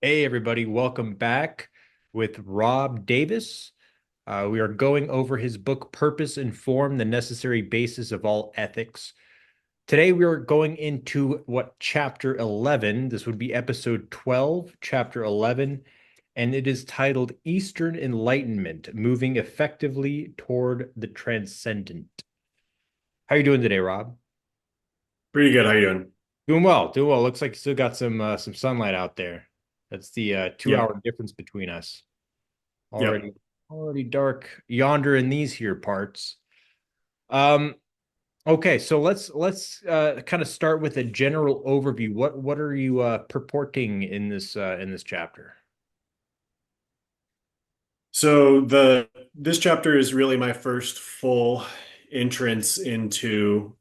Hey, everybody, welcome back with Rob Davis. We are going over his book, Purpose and Form, the Necessary Basis of All Ethics. Today, we are going into chapter 11. This would be episode 12, chapter 11, and it is titled Eastern Enlightenment, Moving Effectively Toward the Transcendent. How are you doing today, Rob? Pretty good. How you doing? Doing well, doing well. Looks like you still got some sunlight out there. That's the 2 hour Yep. difference between us. Yep. Already dark yonder in these here parts. Um, okay, so let's kind of start with a general overview. What are you purporting in this chapter? So this chapter is really my first full entrance into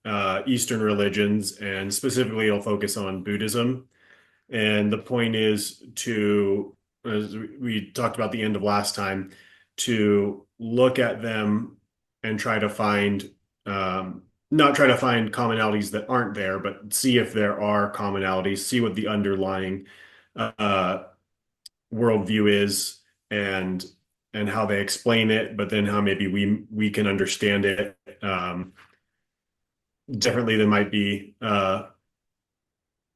Eastern religions, and specifically, I'll focus on Buddhism. And the point is to, as we talked about the end of last time, to look at them and try to find, not try to find commonalities that aren't there, but see if there are commonalities, see what the underlying uh, worldview is and and how they explain it, but then how maybe we can understand it differently than might be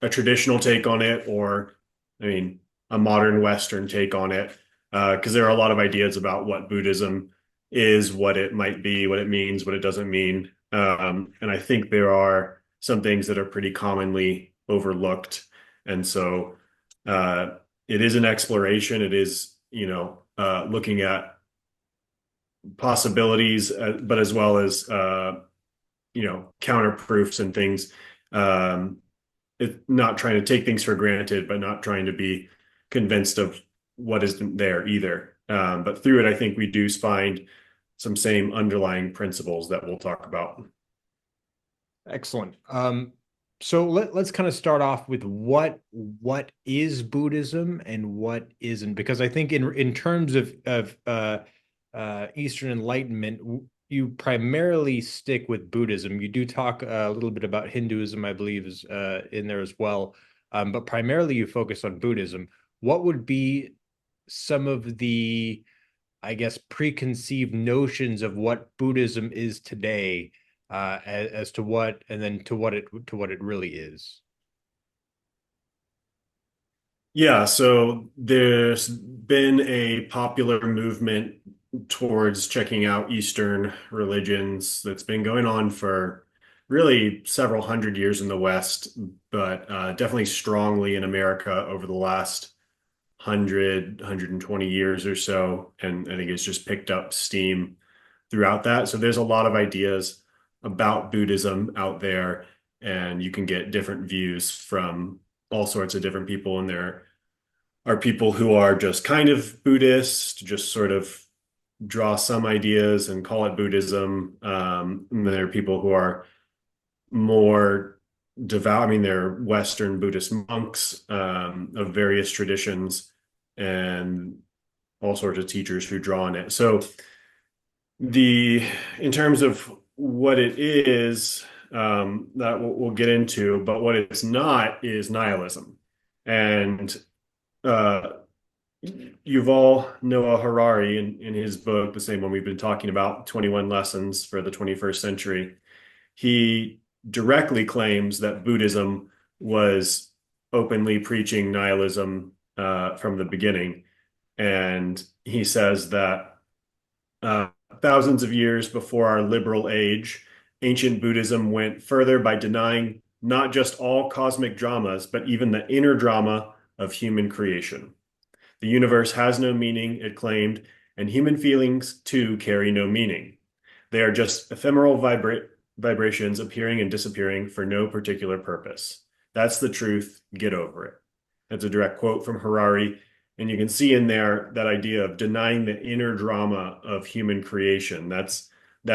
a traditional take on it, or I mean a modern Western take on it, because there are a lot of ideas about what Buddhism is, what it might be, what it means, what it doesn't mean, and I think there are some things that are pretty commonly overlooked, and so uh, it is an exploration. It is, looking at possibilities, but as well as counter proofs and things. Um, not trying to take things for granted, but not trying to be convinced of what isn't there either. But through it, I think we do find some same underlying principles that we'll talk about. Excellent. So let's kind of start off with what is Buddhism and what isn't, because I think in terms of Eastern Enlightenment, you primarily stick with Buddhism. You do talk a little bit about Hinduism, I believe, is in there as well, but primarily you focus on Buddhism. What would be some of the, I guess, preconceived notions of what Buddhism is today, as to what, and then to what it really is? Yeah, so there's been a popular movement towards checking out Eastern religions that's been going on for really several hundred years in the West, but definitely strongly in America over the last 120 years or so. And I think it's just picked up steam throughout that. So there's a lot of ideas about Buddhism out there, and you can get different views from all sorts of different people. And there are people who are just kind of Buddhist, just sort of draw some ideas and call it Buddhism. And then there are people who are more devout. I mean, they're Western Buddhist monks of various traditions and all sorts of teachers who draw on it. So the in terms of what it is, that we'll get into, but what it's not is nihilism. And uh, Yuval Noah Harari, in his book, the same one we've been talking about, 21 Lessons for the 21st Century, he directly claims that Buddhism was openly preaching nihilism from the beginning. And he says that uh, thousands of years before our liberal age, ancient Buddhism went further by denying not just all cosmic dramas, but even the inner drama of human creation. The universe has no meaning, it claimed, and human feelings too carry no meaning. They are just ephemeral vibrations appearing and disappearing for no particular purpose. That's the truth. Get over it. That's a direct quote from Harari. And you can see in there that idea of denying the inner drama of human creation. That's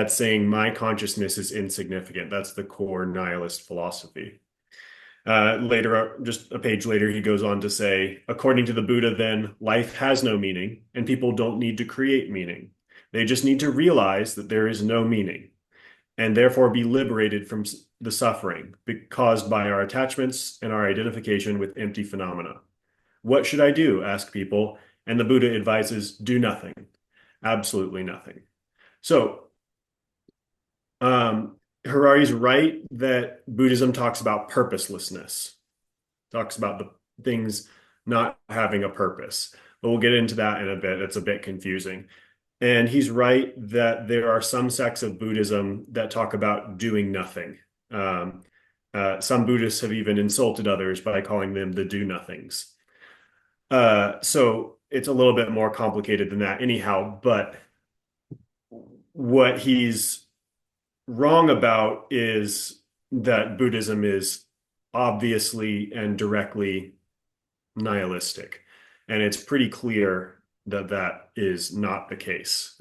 saying my consciousness is insignificant. That's the core nihilist philosophy. Later, just a page later, he goes on to say, according to the Buddha, then life has no meaning, and people don't need to create meaning. They just need to realize that there is no meaning, and therefore be liberated from the suffering caused by our attachments and our identification with empty phenomena. What should I do? Ask people. And the Buddha advises, do nothing, absolutely nothing. So, Harari's right that Buddhism talks about purposelessness, talks about the things not having a purpose. But we'll get into that in a bit. It's a bit confusing. And he's right that there are some sects of Buddhism that talk about doing nothing. Um, some Buddhists have even insulted others by calling them the do nothings. So it's a little bit more complicated than that, anyhow. But what he's wrong about is that Buddhism is obviously and directly nihilistic. And it's pretty clear that that is not the case.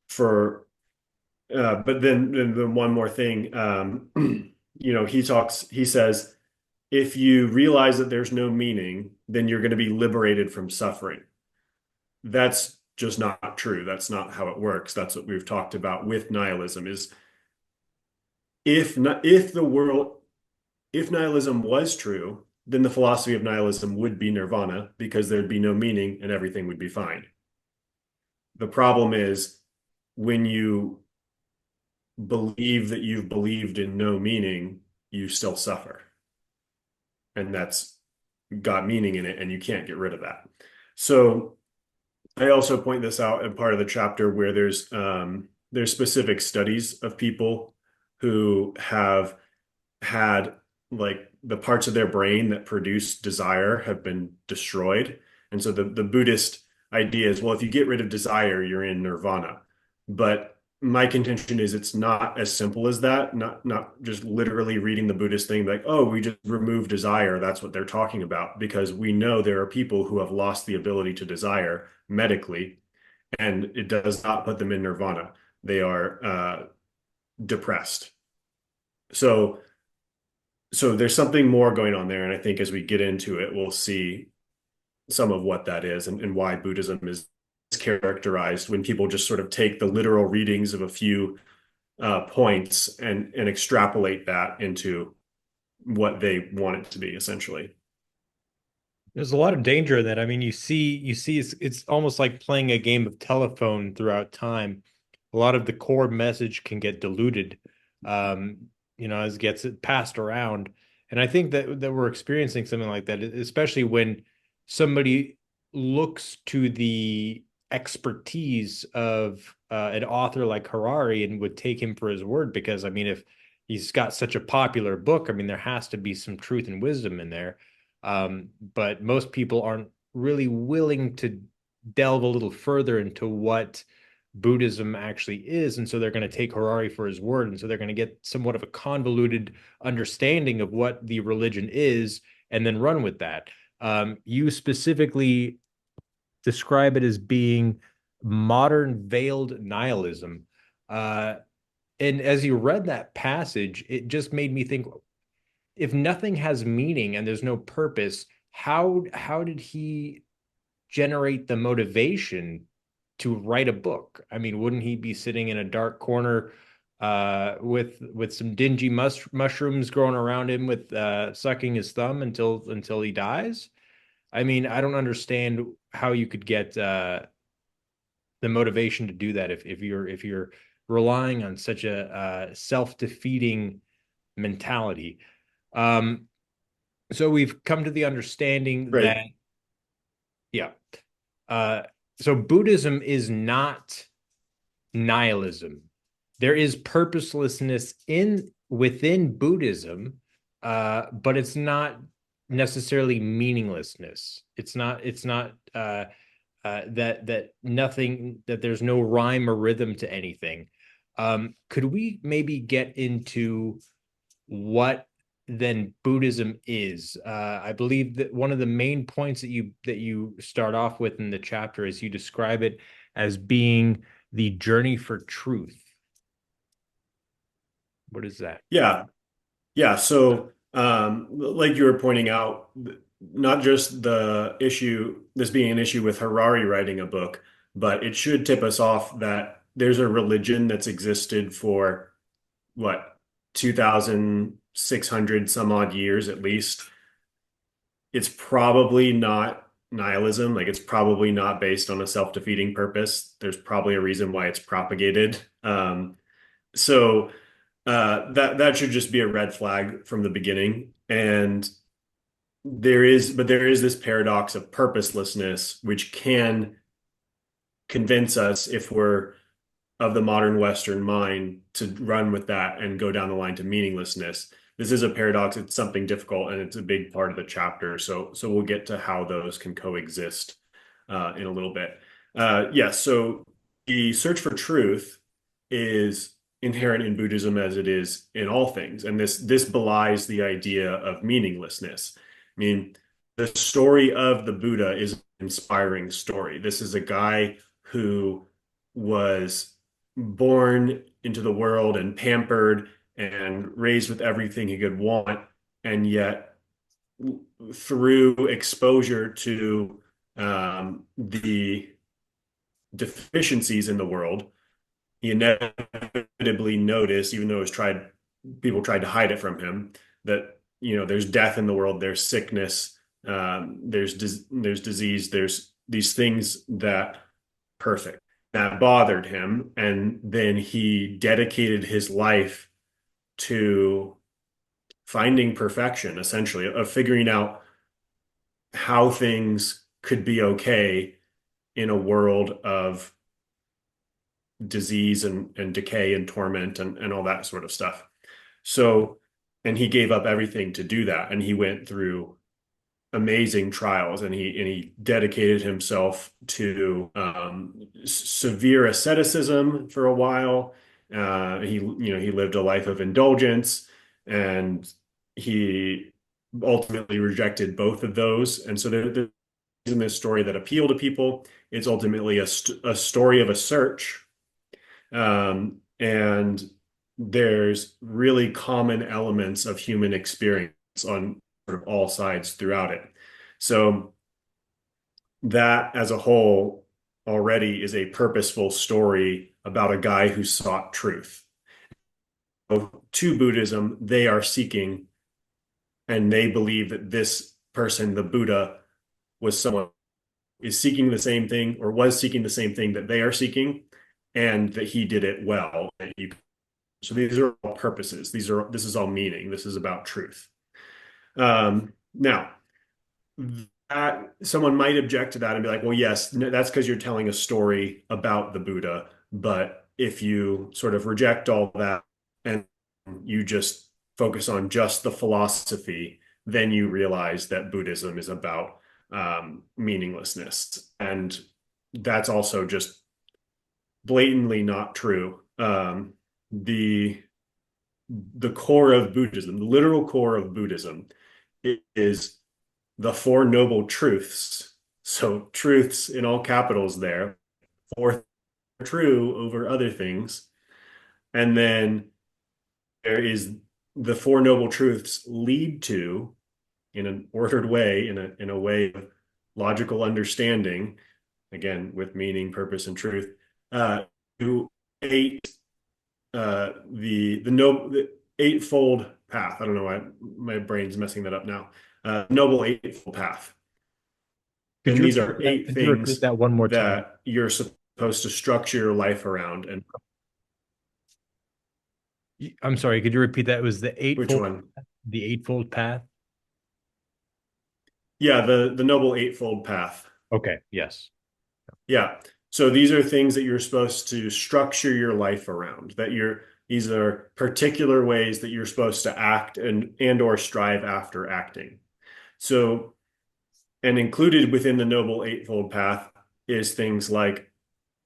For But then one more thing, he says, if you realize that there's no meaning, then you're going to be liberated from suffering. That's just not true. That's not how it works. That's what we've talked about with nihilism is if nihilism was true, then the philosophy of nihilism would be nirvana because there'd be no meaning and everything would be fine. The problem is when you believe that you've believed in no meaning, you still suffer. And that's got meaning in it, and you can't get rid of that. So I also point this out in part of the chapter where there's specific studies of people who have had like the parts of their brain that produce desire have been destroyed. And so the Buddhist idea is, well, if you get rid of desire, you're in nirvana. But my contention is it's not as simple as that. Not just literally reading the Buddhist thing like, oh, we just remove desire. That's what they're talking about. Because we know there are people who have lost the ability to desire medically, and it does not put them in nirvana. They are depressed. So there's something more going on there, and I think as we get into it, we'll see some of what that is and why Buddhism is characterized when people just sort of take the literal readings of a few points and extrapolate that into what they want it to be, essentially. There's a lot of danger in that. I mean, you see, it's almost like playing a game of telephone throughout time. A lot of the core message can get diluted, as it gets passed around. And I think that we're experiencing something like that, especially when somebody looks to the expertise of an author like Harari and would take him for his word. Because I mean, if he's got such a popular book, I mean, there has to be some truth and wisdom in there. But most people aren't really willing to delve a little further into what Buddhism actually is. And so they're going to take Harari for his word. And so they're going to get somewhat of a convoluted understanding of what the religion is and then run with that. You specifically describe it as being modern veiled nihilism. And as you read that passage, it just made me think, if nothing has meaning and there's no purpose, how did he generate the motivation to write a book? I mean, wouldn't he be sitting in a dark corner with some dingy mushrooms growing around him with sucking his thumb until he dies? I mean, I don't understand how you could get the motivation to do that if you're relying on such a self-defeating mentality. Um, so we've come to the understanding Right. that, yeah. Uh, so Buddhism is not nihilism. There is purposelessness in within Buddhism, but it's not necessarily meaninglessness. It's not that nothing, that there's no rhyme or rhythm to anything. Could we maybe get into what then Buddhism is? I believe that one of the main points that you start off with in the chapter is you describe it as being the journey for truth. What is that? Yeah. Yeah. So, like you were pointing out, not just this being an issue with Harari writing a book, but it should tip us off that there's a religion that's existed for what, 2,600 some odd years at least. it's probably not nihilism. Like it's probably not based on a self-defeating purpose. There's probably a reason why it's propagated. So that should just be a red flag from the beginning. And there is this paradox of purposelessness, which can convince us, if we're of the modern Western mind, to run with that and go down the line to meaninglessness. This is a paradox. It's something difficult, and it's a big part of the chapter. So we'll get to how those can coexist in a little bit. Yeah. So the search for truth is inherent in Buddhism as it is in all things, and this belies the idea of meaninglessness. I mean, the story of the Buddha is an inspiring story. This is a guy who was born into the world and pampered and raised with everything he could want, and yet through exposure to the deficiencies in the world, he inevitably noticed, even though it was people tried to hide it from him, that there's death in the world, there's sickness, there's disease, there's these things that perfect that bothered him, and then he dedicated his life to finding perfection, essentially, of figuring out how things could be okay in a world of disease and decay and torment and all that sort of stuff. So, and he gave up everything to do that. And he went through amazing trials, and he dedicated himself to severe asceticism for a while. He lived a life of indulgence, and he ultimately rejected both of those. And so there's in this story that appeal to people. It's ultimately a story of a search, and there's really common elements of human experience on sort of all sides throughout it. So that as a whole already is a purposeful story about a guy who sought truth. So to Buddhism, they are seeking, and they believe that this person, the Buddha, was someone is seeking the same thing, or was seeking the same thing that they are seeking, and that he did it well. So these are all purposes. This is all meaning. This is about truth. Now, that someone might object to that and be like, well, yes, that's because you're telling a story about the Buddha. But if you sort of reject all that and you just focus on just the philosophy, then you realize that Buddhism is about meaninglessness. And that's also just blatantly not true. The core of Buddhism, the literal core of Buddhism, is the Four Noble Truths. So truths in all capitals there, four true over other things. And then there is the Four Noble Truths lead to, in an ordered way, in a way of logical understanding, again, with meaning, purpose, and truth, to eight the eightfold path. I don't know why my brain's messing that up now. Noble eightfold path. Could And you these repeat are that? eight Could you repeat things that one more time? that you're supposed to structure your life around. And I'm sorry, could you repeat that? It was which one? the eightfold path? Yeah, the Noble Eightfold Path. Okay, yes. Yeah. So these are things that you're supposed to structure your life around, these are particular ways that you're supposed to act and or strive after acting. So, and included within the Noble Eightfold Path is things like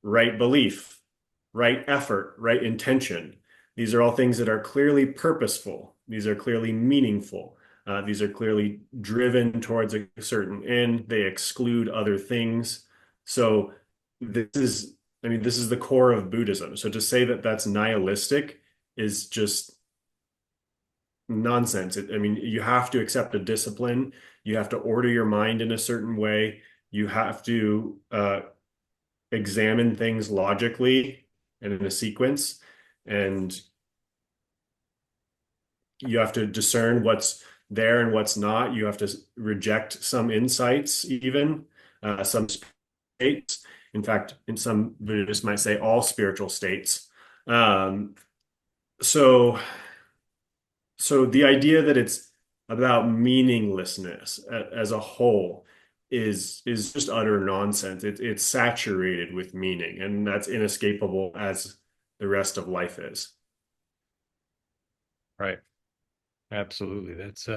right belief, right effort, right intention. These are all things that are clearly purposeful. These are clearly meaningful. These are clearly driven towards a certain end. They exclude other things. So this is the core of Buddhism. So to say that that's nihilistic is just nonsense. You have to accept a discipline. You have to order your mind in a certain way. You have to examine things logically and in a sequence, and you have to discern what's there and what's not. You have to reject some insights, even some states. In fact, in some Buddhists might say all spiritual states. Um, so, so the idea that it's about meaninglessness as a whole is just utter nonsense. It's saturated with meaning, and that's inescapable as the rest of life is. Right. Absolutely. That's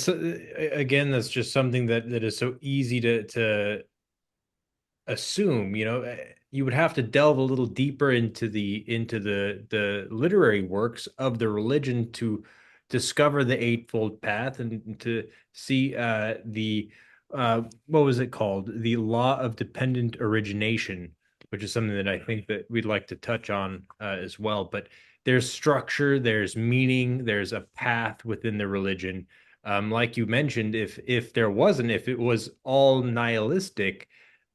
again, that's just something that is so easy to assume, you would have to delve a little deeper into the literary works of the religion to discover the Eightfold Path and to see the what was it called? The law of dependent origination, which is something that I think that we'd like to touch on as well. But there's structure, there's meaning, there's a path within the religion. Like you mentioned, if it was all nihilistic,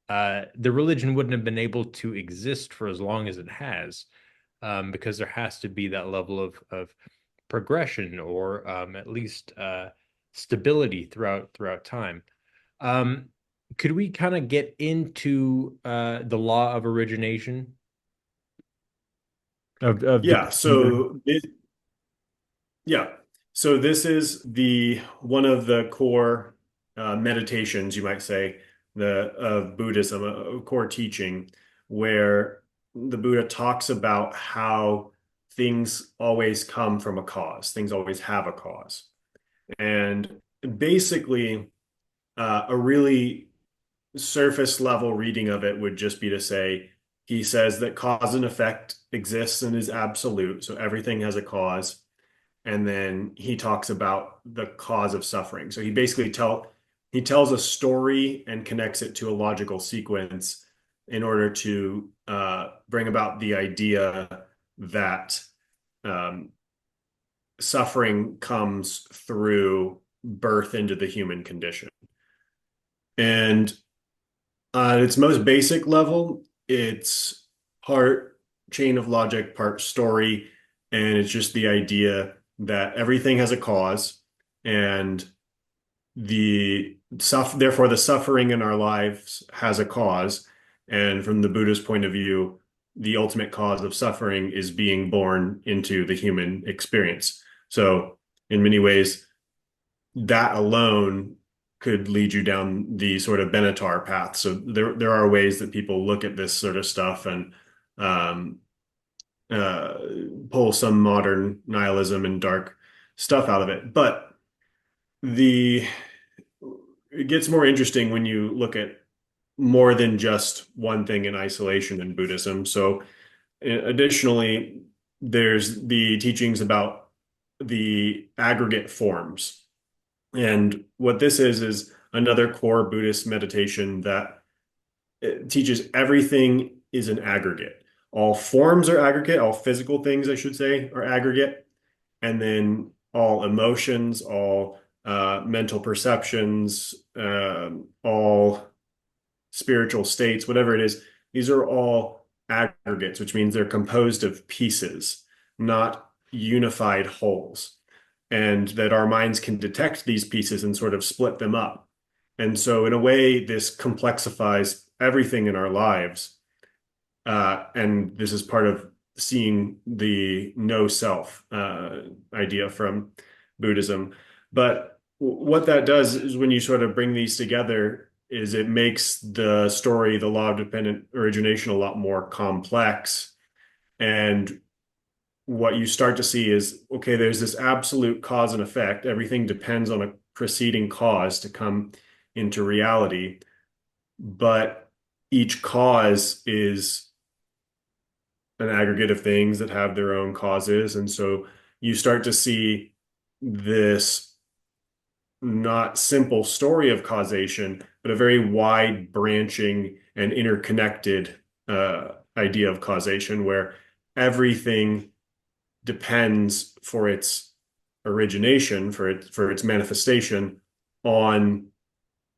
the religion wouldn't have been able to exist for as long as it has, because there has to be that level of progression or at least stability throughout time. Um, could we kind of get into the law of origination of Yeah, dependent? yeah. So this is the one of the core meditations, you might say, the of Buddhism, a core teaching, where the Buddha talks about how things always come from a cause, things always have a cause. And basically, a really surface level reading of it would just be to say, he says that cause and effect exists and is absolute, so everything has a cause, and then he talks about the cause of suffering. So he tells a story and connects it to a logical sequence in order to bring about the idea that um, suffering comes through birth into the human condition. And at its most basic level, it's part chain of logic, part story, and it's just the idea that everything has a cause, and therefore the suffering in our lives has a cause. And from the Buddhist point of view, the ultimate cause of suffering is being born into the human experience. So, in many ways, that alone could lead you down the sort of Benatar path. So there are ways that people look at this sort of stuff and um, uh, pull some modern nihilism and dark stuff out of it. But the it gets more interesting when you look at more than just one thing in isolation in Buddhism. So additionally, there's the teachings about the aggregate forms. And what this is another core Buddhist meditation that it teaches everything is an aggregate. All forms are aggregate, all physical things, I should say, are aggregate. And then all emotions, all mental perceptions, all spiritual states, whatever it is, these are all aggregates, which means they're composed of pieces, not unified wholes, and that our minds can detect these pieces and sort of split them up. And so, in a way, this complexifies everything in our lives. And this is part of seeing the no self idea from Buddhism. But what that does is when you sort of bring these together, is it makes the story, the law of dependent origination, a lot more complex. And what you start to see is, okay, there's this absolute cause and effect. Everything depends on a preceding cause to come into reality, but each cause is an aggregate of things that have their own causes. And so you start to see this not simple story of causation, but a very wide branching and interconnected idea of causation where everything depends for its origination, for its manifestation on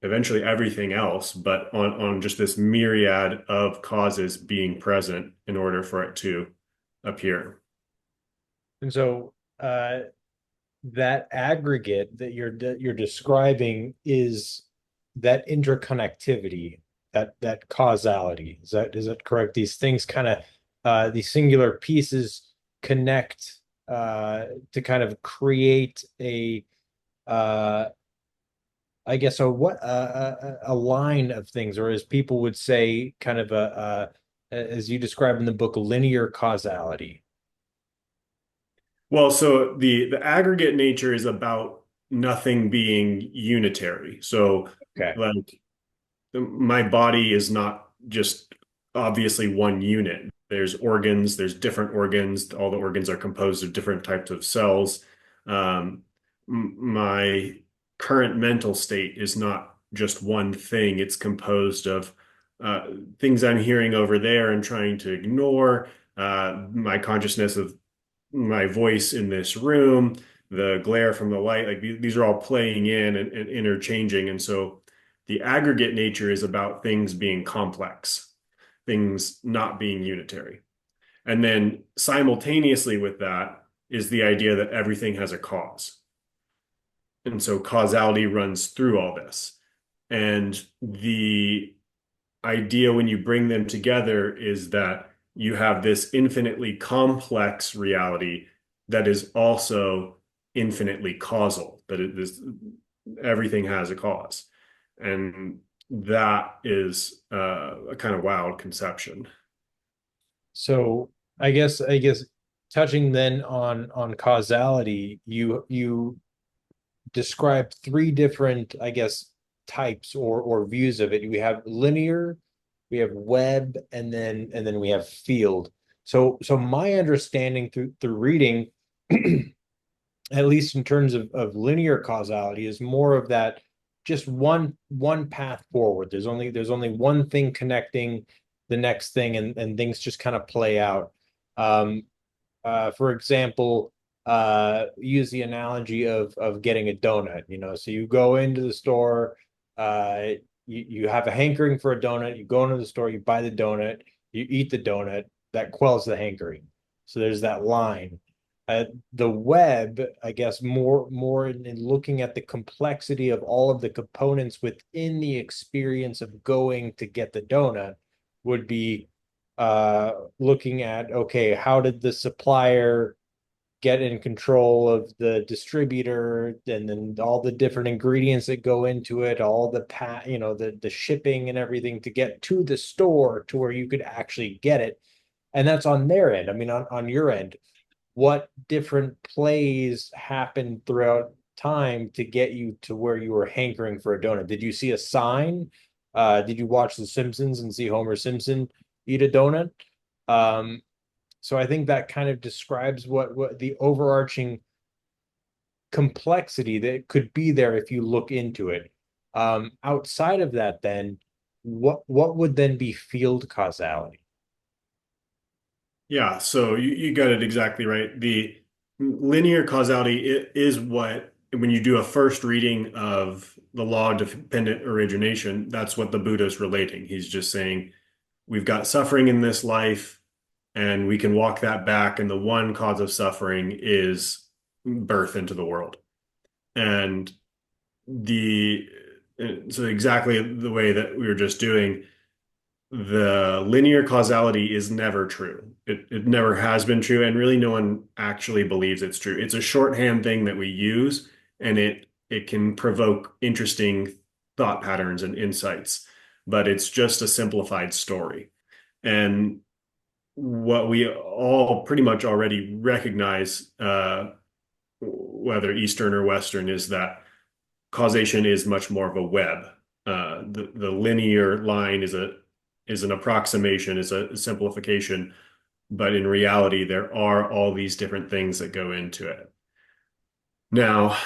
eventually everything else, but on just this myriad of causes being present in order for it to appear. And so that aggregate that you're describing is that interconnectivity, that causality. Is that correct? These things kind of these singular pieces connect to kind of create a uh, I guess a line of things, or as people would say, kind of as you describe in the book, linear causality. Well, so the aggregate nature is about nothing being unitary. So Okay. like my body is not just obviously one unit. There's organs, there's different organs. All the organs are composed of different types of cells. My current mental state is not just one thing. It's composed of uh, things I'm hearing over there and trying to ignore, my consciousness of my voice in this room, the glare from the light, like these are all playing in and interchanging. And so the aggregate nature is about things being complex, things not being unitary. And then simultaneously with that is the idea that everything has a cause. And so causality runs through all this. And the idea when you bring them together is that you have this infinitely complex reality that is also infinitely causal, that it is everything has a cause. And that is a kind of wild conception. So I guess touching then on causality, you describe three different, I guess, types or views of it. We have linear, we have web, and then we have field. So my understanding through reading, at least in terms of linear causality, is more of that just one path forward. There's only one thing connecting the next thing, and things just kind of play out. Um, for example, use the analogy of getting a donut. So you go into the store, uh, you have a hankering for a donut. You go into the store, you buy the donut, you eat the donut. That quells the hankering. So there's that line. The web, I guess, more in looking at the complexity of all of the components within the experience of going to get the donut would be looking at, okay, how did the supplier get in control of the distributor, and then all the different ingredients that go into it, all the shipping and everything to get to the store to where you could actually get it. And that's on their end. I mean, on your end, what different plays happened throughout time to get you to where you were hankering for a donut? Did you see a sign? Did you watch The Simpsons and see Homer Simpson eat a donut? Um, so I think that kind of describes what the overarching complexity that could be there if you look into it. Outside of that, then what would then be field causality? Yeah, so you got it exactly right. The linear causality is what, when you do a first reading of the law of dependent origination, that's what the Buddha is relating. He's just saying, we've got suffering in this life, and we can walk that back, and the one cause of suffering is birth into the world. And the so exactly the way that we were just doing, the linear causality is never true. It never has been true, and really no one actually believes it's true. It's a shorthand thing that we use, and it can provoke interesting thought patterns and insights, but it's just a simplified story. And what we all pretty much already recognize, whether Eastern or Western, is that causation is much more of a web. The linear line is an approximation, is a simplification, but in reality, there are all these different things that go into it. Now,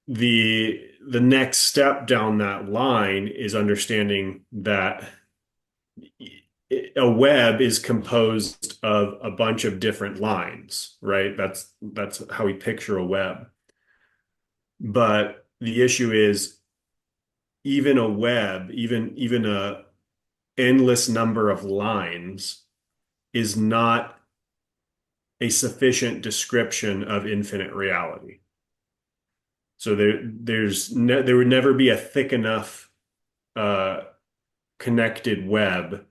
the next step down that line is understanding that a web is composed of a bunch of different lines, right? That's how we picture a web. But the issue is even a web, even a endless number of lines is not a sufficient description of infinite reality. So there would never be a thick enough uh, connected web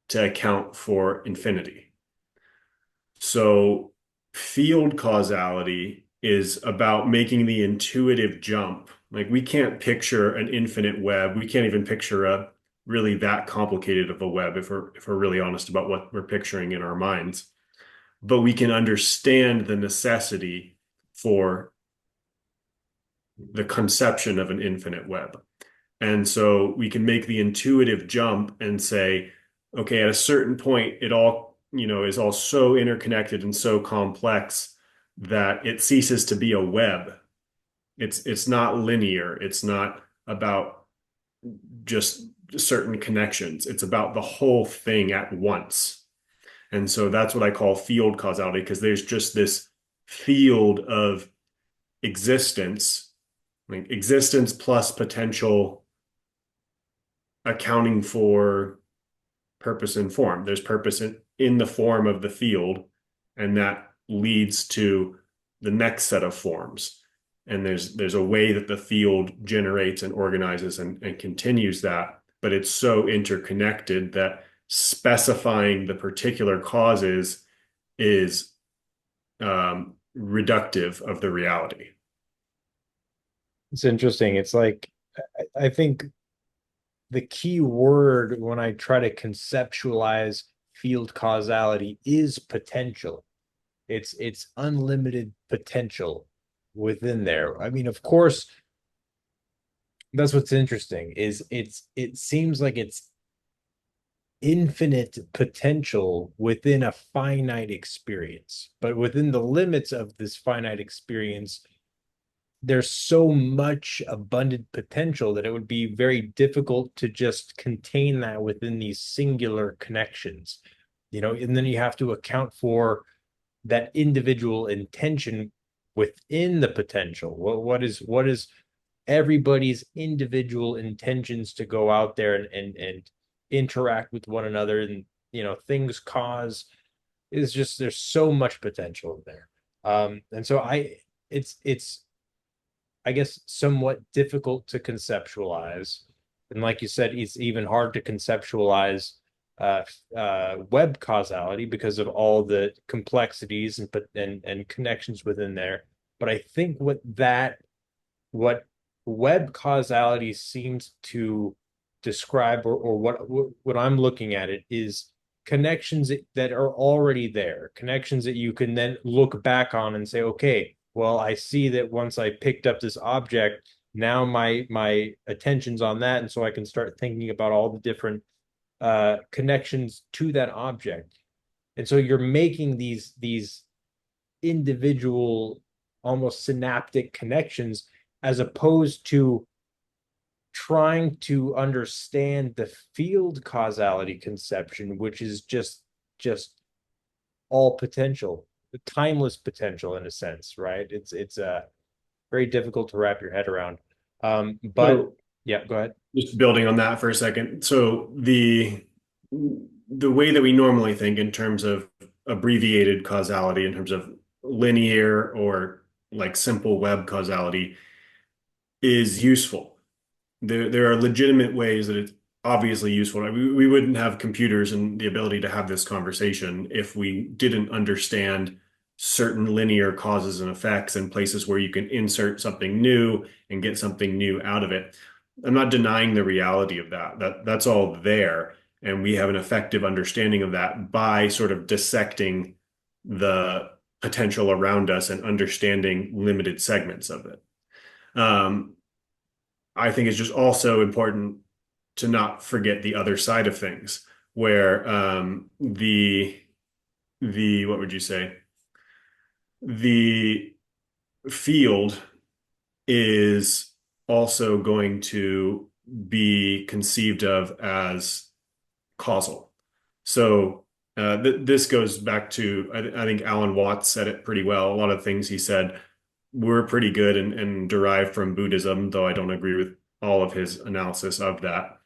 to account for infinity. So field causality is about making the intuitive jump. Like we can't picture an infinite web. We can't even picture a really that complicated of a web if we're really honest about what we're picturing in our minds. But we can understand the necessity for the conception of an infinite web. And so we can make the intuitive jump and say, okay, at a certain point, it all, is all so interconnected and so complex that it ceases to be a web. It's not linear. It's not about just certain connections. It's about the whole thing at once. And so that's what I call field causality, because there's just this field of existence, like existence plus potential accounting for purpose and form. There's purpose in the form of the field, and that leads to the next set of forms. And there's a way that the field generates and organizes and continues that, but it's so interconnected that specifying the particular causes is reductive of the reality. It's interesting. It's like I think the key word when I try to conceptualize field causality is potential. It's unlimited potential within there. I mean, of course, that's what's interesting is it seems like it's infinite potential within a finite experience, but within the limits of this finite experience, there's so much abundant potential that it would be very difficult to just contain that within these singular connections, and then you have to account for that individual intention within the potential. What is everybody's individual intentions to go out there and interact with one another, and things cause is just there's so much potential there. And so it's I guess somewhat difficult to conceptualize. And like you said, it's even hard to conceptualize web causality because of all the complexities and connections within there. But I think what web causality seems to describe, or what I'm looking at it is connections that are already there, connections that you can then look back on and say, okay, well, I see that once I picked up this object, now my attention's on that, and so I can start thinking about all the different connections to that object. And so you're making these individual, almost synaptic connections, as opposed to trying to understand the field causality conception, which is just all potential, the timeless potential in a sense, right? It's very difficult to wrap your head around. But So yeah, go ahead. just building on that for a second. So the way that we normally think in terms of abbreviated causality, in terms of linear or like simple web causality, is useful. There are legitimate ways that it's obviously useful. We wouldn't have computers and the ability to have this conversation if we didn't understand certain linear causes and effects and places where you can insert something new and get something new out of it. I'm not denying the reality of that. That's all there. And we have an effective understanding of that by sort of dissecting the potential around us and understanding limited segments of it. Um, I think it's just also important to not forget the other side of things, where the what would you say? The field is also going to be conceived of as causal. So this goes back to I think Alan Watts said it pretty well. A lot of things he said were pretty good and derived from Buddhism, though I don't agree with all of his analysis of that.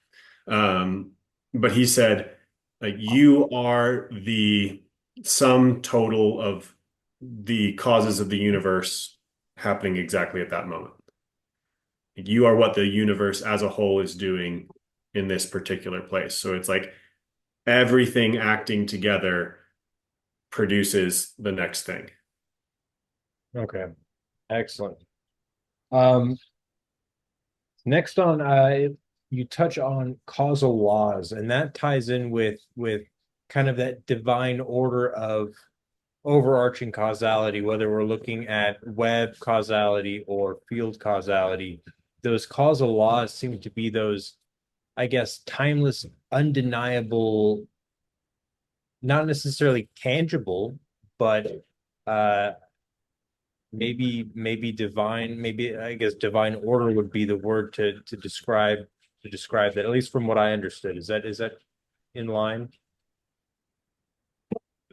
Um, but he said, like, you are the sum total of the causes of the universe happening exactly at that moment. You are what the universe as a whole is doing in this particular place. So it's like everything acting together produces the next thing. Okay, excellent. Um, Next on, you touch on causal laws, and that ties in with kind of that divine order of overarching causality, whether we're looking at web causality or field causality. Those causal laws seem to be those, I guess, timeless, undeniable, not necessarily tangible, but uh maybe divine, maybe I guess divine order would be the word to describe that, at least from what I understood. Is that in line?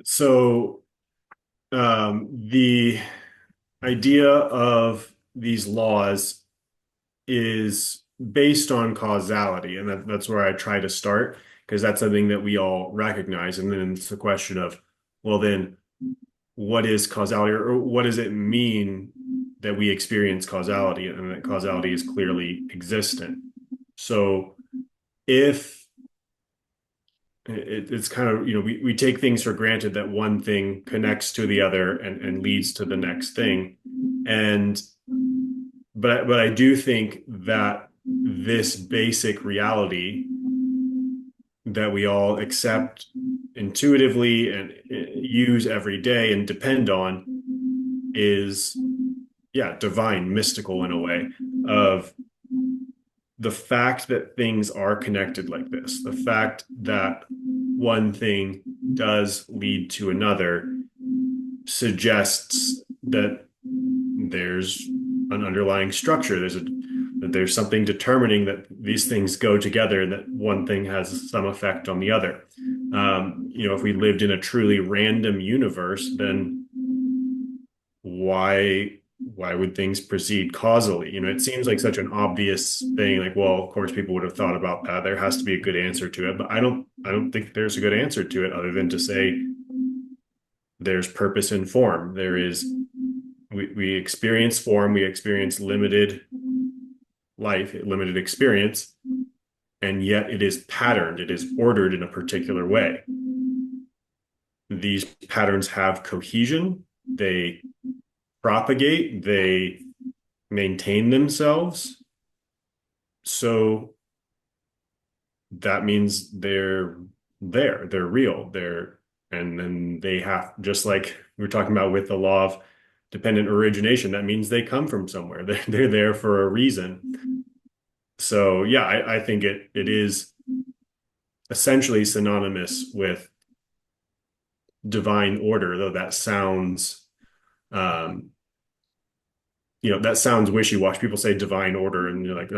So the idea of these laws is based on causality, and that's where I try to start because that's something that we all recognize. And then it's a question of, well, then what is causality, or what does it mean that we experience causality and that causality is clearly existent? So if it's kind of, we take things for granted that one thing connects to the other and leads to the next thing. And but I do think that this basic reality that we all accept intuitively and use every day and depend on is, yeah, divine, mystical in a way, of the fact that things are connected like this, the fact that one thing does lead to another suggests that there's an underlying structure. There's something determining that these things go together and that one thing has some effect on the other. If we lived in a truly random universe, then why would things proceed causally? It seems like such an obvious thing. Like, well, of course, people would have thought about that. There has to be a good answer to it, but I don't think there's a good answer to it other than to say there's purpose in form. There is we experience form, we experience limited life, limited experience, and yet it is patterned, it is ordered in a particular way. These patterns have cohesion, they propagate, they maintain themselves. So that means they're real, and then they have, just like we were talking about with the law of dependent origination, that means they come from somewhere. They're there for a reason. So yeah, I think it is essentially synonymous with divine order, though um, that sounds wishy-washy. People say divine order, and you're like,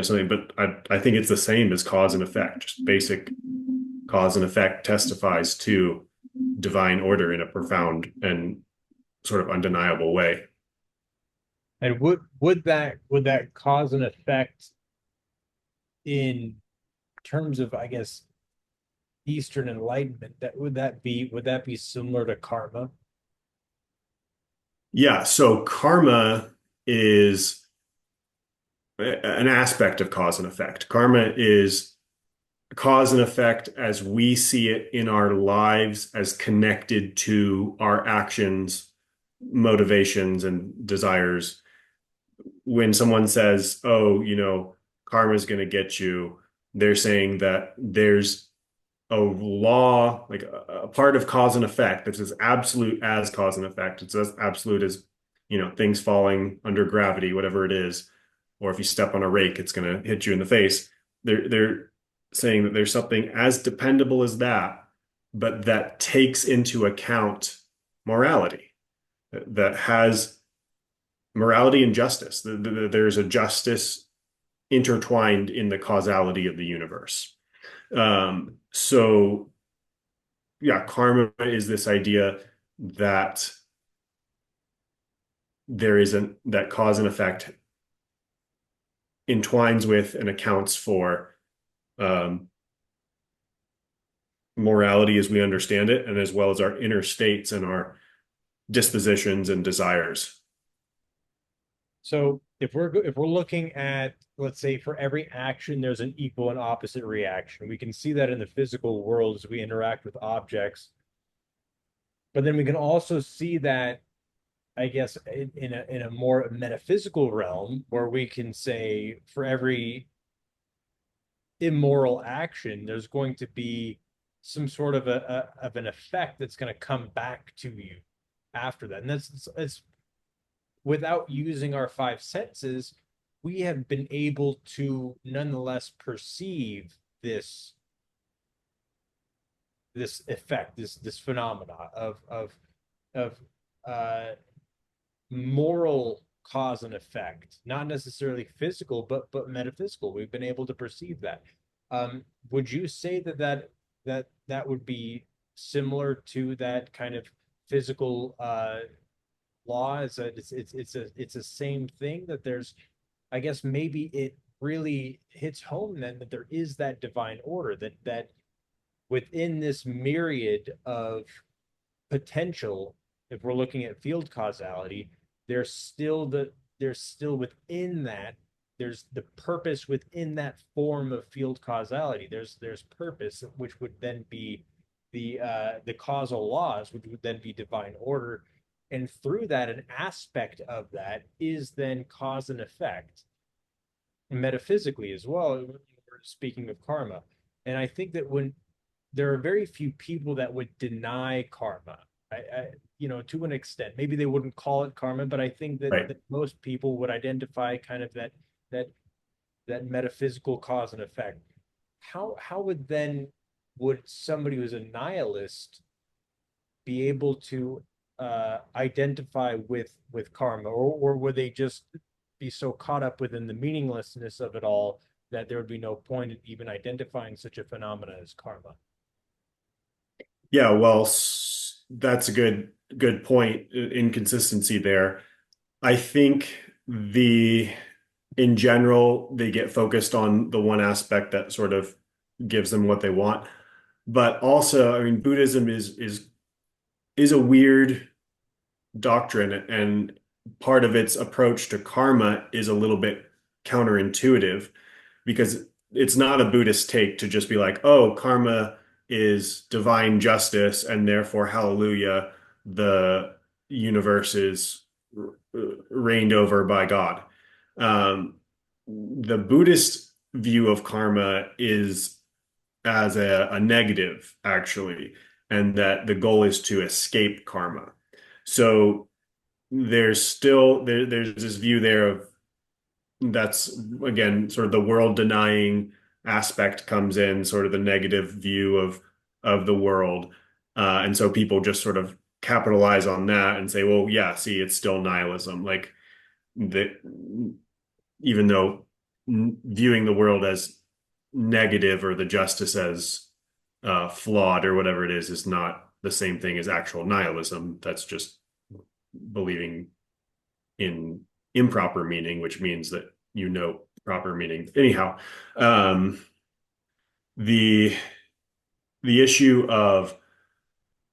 something, but I think it's the same as cause and effect. Just basic cause and effect testifies to divine order in a profound and sort of undeniable way. And would that cause an effect in terms of, I guess, Eastern Enlightenment? Would that be similar to karma? Yeah, so karma is an aspect of cause and effect. Karma is cause and effect as we see it in our lives, as connected to our actions, motivations, and desires. When someone says, oh, karma is going to get you, they're saying that there's a law, like a part of cause and effect that's as absolute as cause and effect. It's as absolute as, things falling under gravity, whatever it is. Or if you step on a rake, it's going to hit you in the face. They're saying that there's something as dependable as that, but that takes into account morality, that has morality and justice. There's a justice intertwined in the causality of the universe. So yeah, karma is this idea that that cause and effect entwines with and accounts for um, morality as we understand it, and as well as our inner states and our dispositions and desires. So if we're looking at, let's say, for every action there's an equal and opposite reaction. We can see that in the physical world as we interact with objects, but then we can also see that, I guess, in a more metaphysical realm where we can say for every immoral action, there's going to be some sort of of an effect that's going to come back to you after that. And that's without using our five senses, we have been able to nonetheless perceive this effect, this phenomena of uh, moral cause and effect, not necessarily physical, but metaphysical. We've been able to perceive that. Would you say that would be similar to that kind of physical law? Is that it's a same thing that there's, I guess maybe it really hits home then that there is that divine order that within this myriad of potential, if we're looking at field causality, there's still within that, there's the purpose within that form of field causality. There's purpose, which would then be the causal laws, which would then be divine order. And through that, an aspect of that is then cause and effect metaphysically as well. We're speaking of karma. And I think that when there are very few people that would deny karma. To an extent, maybe they wouldn't call it karma, but I think Right. that most people would identify kind of that that metaphysical cause and effect. How would then would somebody who's a nihilist be able to identify with karma, or would they just be so caught up within the meaninglessness of it all that there would be no point in even identifying such a phenomena as karma? Yeah, well, that's a good point. Inconsistency there. I think the in general they get focused on the one aspect that sort of gives them what they want. But also, I mean, Buddhism is a weird doctrine, and part of its approach to karma is a little bit counterintuitive because it's not a Buddhist take to just be like, oh, karma is divine justice, and therefore, hallelujah, the universe is reigned over by God. Um, the Buddhist view of karma is as a negative, actually, and that the goal is to escape karma. So there's this view there of that's again sort of the world denying aspect comes in, sort of the negative view of the world. And so people just sort of capitalize on that and say, well, yeah, see, it's still nihilism. Like the even though viewing the world as negative or the justice as flawed or whatever it is not the same thing as actual nihilism. That's just believing in improper meaning, which means that proper meaning. Anyhow, um, the the issue of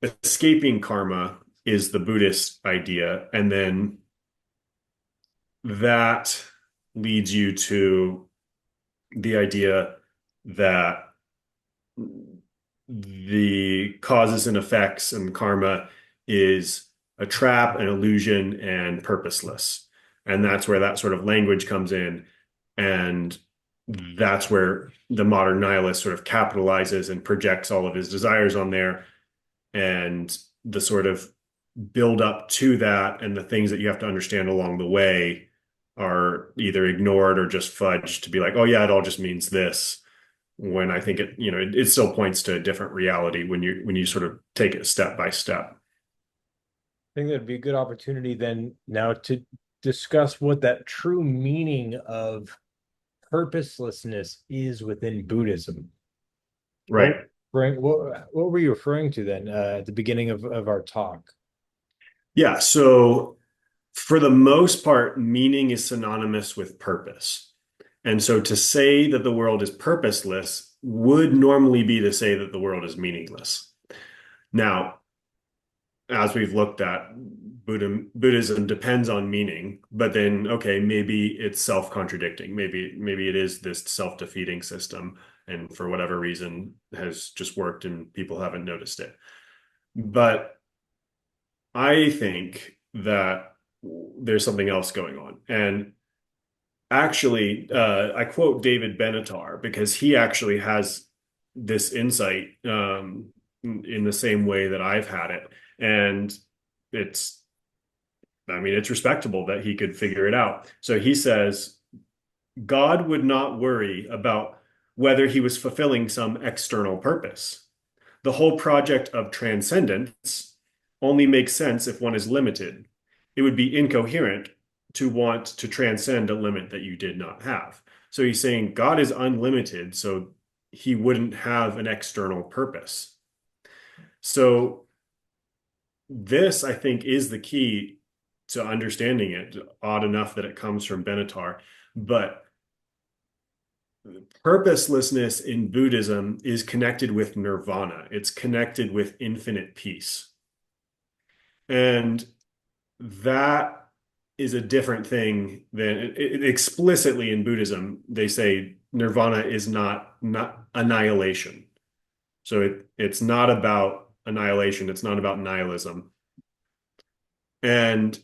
escaping karma is the Buddhist idea, and then that leads you to the idea that the causes and effects and karma is a trap, an illusion, and purposeless. And that's where that sort of language comes in. And that's where the modern nihilist sort of capitalizes and projects all of his desires on there. And the sort of build up to that and the things that you have to understand along the way are either ignored or just fudged to be like, oh, yeah, it all just means this when I think it still points to a different reality when you sort of take it step by step. I think that'd be a good opportunity then now to discuss what that true meaning of purposelessness is within Buddhism. What Right. what were you referring to then at the beginning of our talk? Yeah. So for the most part, meaning is synonymous with purpose. And so to say that the world is purposeless would normally be to say that the world is meaningless. Now, as we've looked at, Buddhism depends on meaning, but then okay, maybe it's self-contradicting. Maybe it is this self-defeating system, and for whatever reason has just worked and people haven't noticed it. But I think that there's something else going on. And actually, I quote David Benatar because he actually has this insight in the same way that I've had it. And it's, I mean, it's respectable that he could figure it out. So he says, God would not worry about whether he was fulfilling some external purpose. The whole project of transcendence only makes sense if one is limited. It would be incoherent to want to transcend a limit that you did not have. So he's saying God is unlimited, so he wouldn't have an external purpose. So this, I think, is the key to understanding it. Odd enough that it comes from Benatar, but purposelessness in Buddhism is connected with nirvana. It's connected with infinite peace. And that is a different thing than explicitly in Buddhism, they say nirvana is not annihilation. So it's not about annihilation, it's not about nihilism. And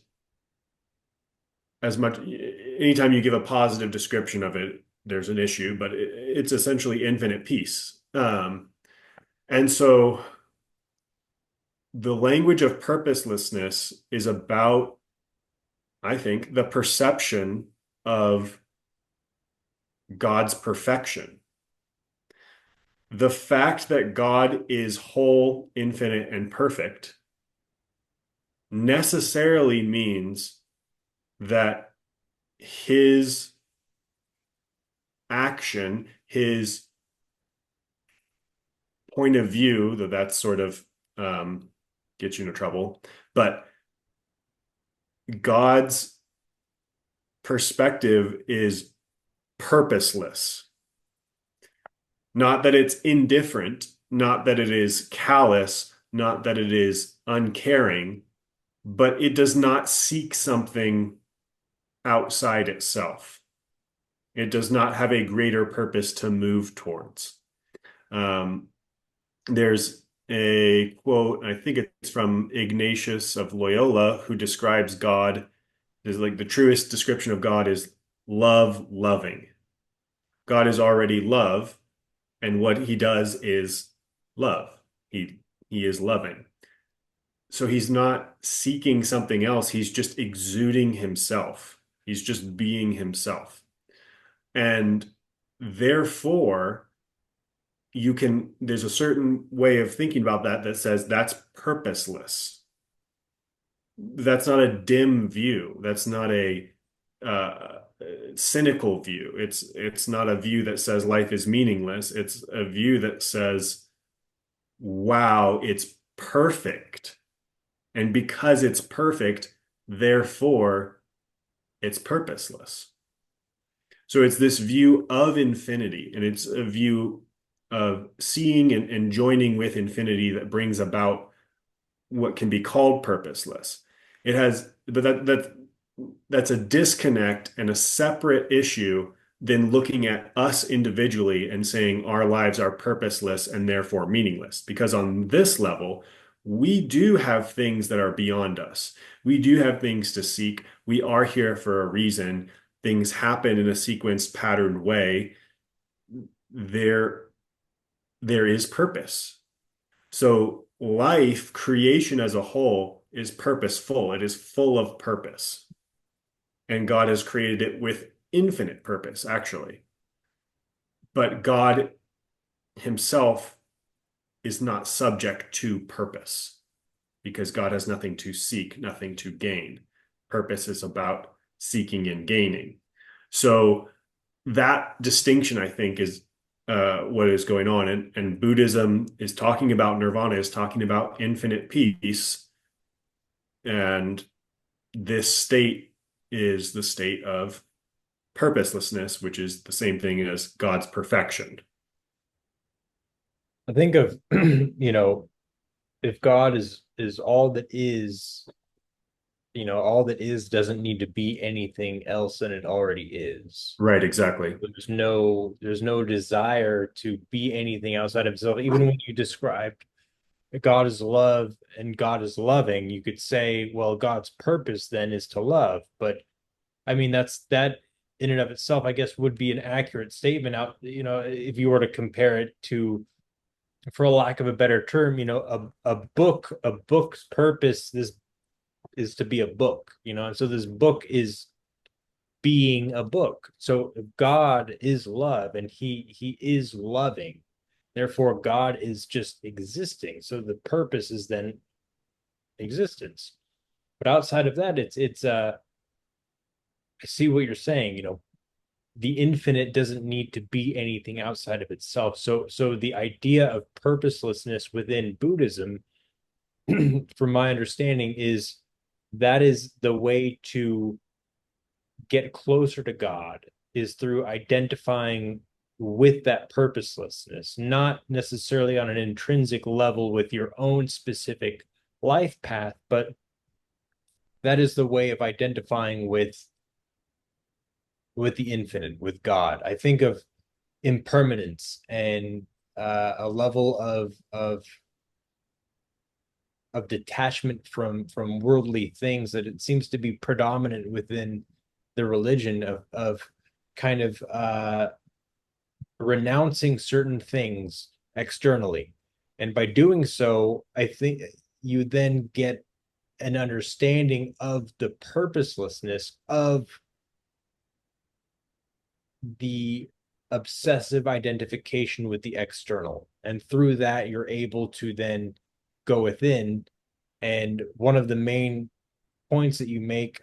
as much anytime you give a positive description of it, there's an issue, but it's essentially infinite peace. And so the language of purposelessness is about, I think, the perception of God's perfection. The fact that God is whole, infinite, and perfect necessarily means that his action, his point of view, though that's sort of gets you into trouble, but God's perspective is purposeless. Not that it's indifferent, not that it is callous, not that it is uncaring, but it does not seek something outside itself. It does not have a greater purpose to move towards. There's a quote, I think it's from Ignatius of Loyola, who describes God as like the truest description of God is love loving. God is already love, and what he does is love. He is loving. So he's not seeking something else. He's just exuding himself. He's just being himself. And therefore, there's a certain way of thinking about that that says that's purposeless. That's not a dim view. That's not a cynical view. It's not a view that says life is meaningless. It's a view that says, wow, it's perfect. And because it's perfect, therefore it's purposeless. So it's this view of infinity, and it's a view of seeing and joining with infinity that brings about what can be called purposeless. It has, but that's a disconnect and a separate issue than looking at us individually and saying our lives are purposeless and therefore meaningless. Because on this level, we do have things that are beyond us. We do have things to seek. We are here for a reason. Things happen in a sequenced, patterned way. There is purpose. So life, creation as a whole, is purposeful. It is full of purpose. And God has created it with infinite purpose, actually. But God himself is not subject to purpose because God has nothing to seek, nothing to gain. Purpose is about seeking and gaining. So that distinction, I think, is what is going on. And Buddhism is talking about nirvana, is talking about infinite peace. And this state is the state of purposelessness, which is the same thing as God's perfection. I think of, you know, if God is all that is, all that is doesn't need to be anything else than it already is. Right, exactly. There's no desire to be anything outside of himself. Even when you described God is love and God is loving, you could say, well, God's purpose then is to love. But I mean, that in and of itself, I guess, would be an accurate statement out, if you were to compare it to, for lack of a better term, a book's purpose this is to be a book, and so this book is being a book. So God is love and he is loving. Therefore, God is just existing. So the purpose is then existence. But outside of that, it's I see what you're saying, the infinite doesn't need to be anything outside of itself. So the idea of purposelessness within Buddhism, from my understanding, is the way to get closer to God is through identifying with that purposelessness, not necessarily on an intrinsic level with your own specific life path, but that is the way of identifying with the infinite, with God. I think of impermanence and a level of detachment from worldly things that it seems to be predominant within the religion of kind of renouncing certain things externally. And by doing so, I think you then get an understanding of the purposelessness of the obsessive identification with the external. And through that, you're able to then go within. And one of the main points that you make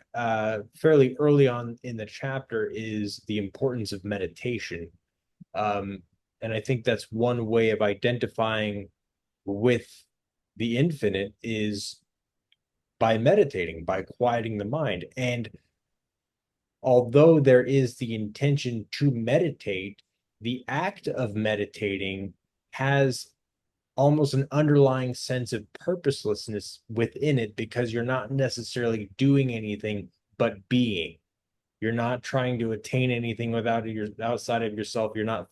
fairly early on in the chapter is the importance of meditation. Um, and I think that's one way of identifying with the infinite is by meditating, by quieting the mind. And although there is the intention to meditate, the act of meditating has almost an underlying sense of purposelessness within it because you're not necessarily doing anything but being. You're not trying to attain anything without your outside of yourself. You're not,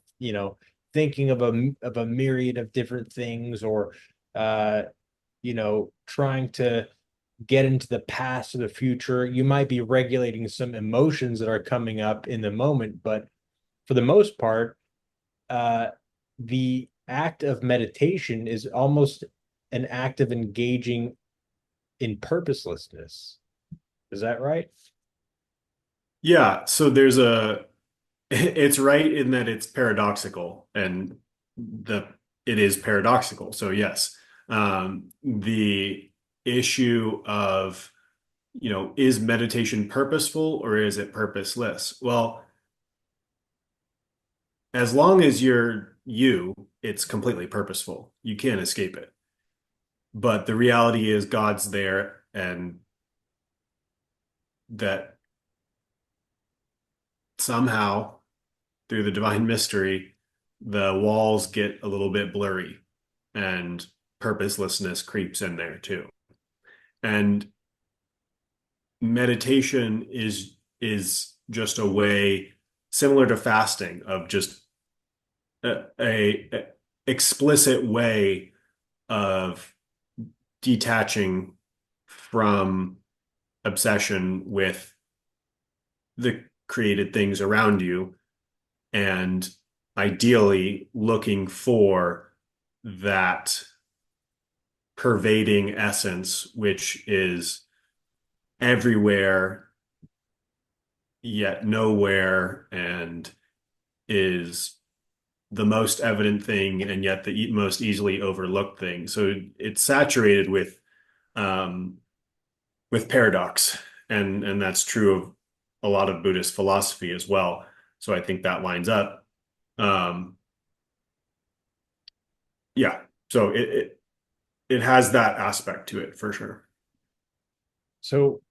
thinking of a myriad of different things or trying to get into the past or the future. You might be regulating some emotions that are coming up in the moment, but for the most part, uh, the act of meditation is almost an act of engaging in purposelessness. Is that right? Yeah, so there's a it's right in that it's paradoxical and the it is paradoxical. So yes, the issue of, is meditation purposeful or is it purposeless? Well, as long as you're you, it's completely purposeful. You can't escape it. But the reality is God's there and that somehow through the divine mystery, the walls get a little bit blurry and purposelessness creeps in there too. And meditation is just a way similar to fasting of just a explicit way of detaching from obsession with the created things around you and ideally looking for that pervading essence, which is everywhere yet nowhere and is the most evident thing and yet the most easily overlooked thing. So it's saturated um, with paradox, and that's true of a lot of Buddhist philosophy as well. So I think that lines up. Um, yeah, so it has that aspect to it for sure. So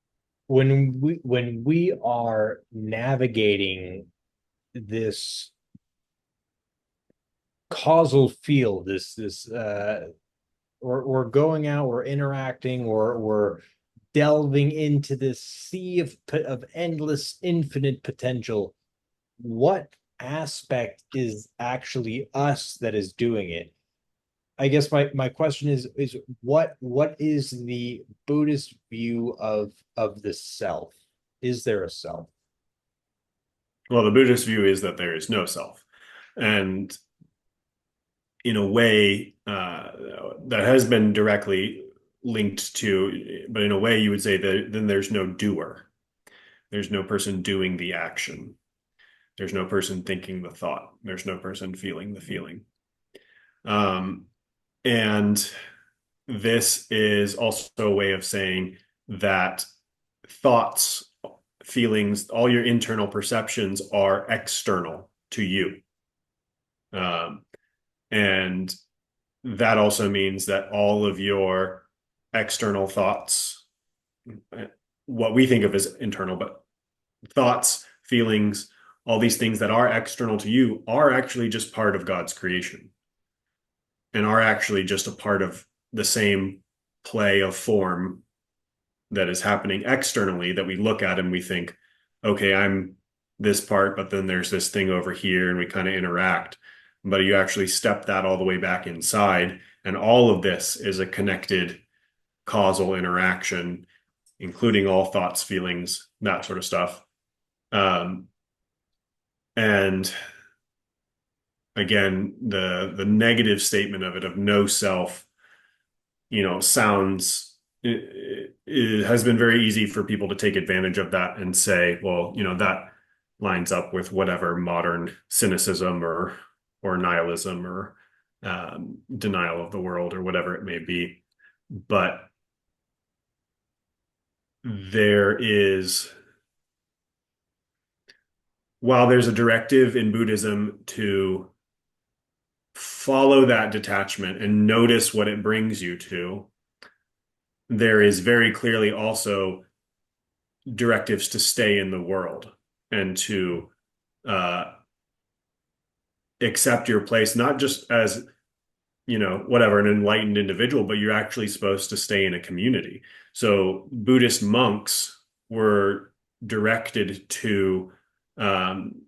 when we are navigating this causal field, this we're going out, we're interacting, we're delving into this sea of endless, infinite potential, what aspect is actually us that is doing it? I guess my question is what is the Buddhist view of the self? Is there a self? Well, the Buddhist view is that there is no self. And in a way, that has been directly linked to, but in a way, you would say that then there's no doer. There's no person doing the action. There's no person thinking the thought. There's no person feeling the feeling. Um, and this is also a way of saying that thoughts, feelings, all your internal perceptions are external to you. Um, and that also means that all of your external thoughts, what we think of as internal, but thoughts, feelings, all these things that are external to you are actually just part of God's creation and are actually just a part of the same play of form that is happening externally that we look at and we think, okay, I'm this part, but then there's this thing over here and we kind of interact. But you actually step that all the way back inside, and all of this is a connected causal interaction, including all thoughts, feelings, that sort of stuff. Um, and again, the negative statement of it of no self, sounds it has been very easy for people to take advantage of that and say, well, that lines up with whatever modern cynicism or nihilism or denial of the world or whatever it may be. But there is, while there's a directive in Buddhism to follow that detachment and notice what it brings you to, there is very clearly also directives to stay in the world and to uh, accept your place, not just as, whatever, an enlightened individual, but you're actually supposed to stay in a community. So Buddhist monks were directed to, um,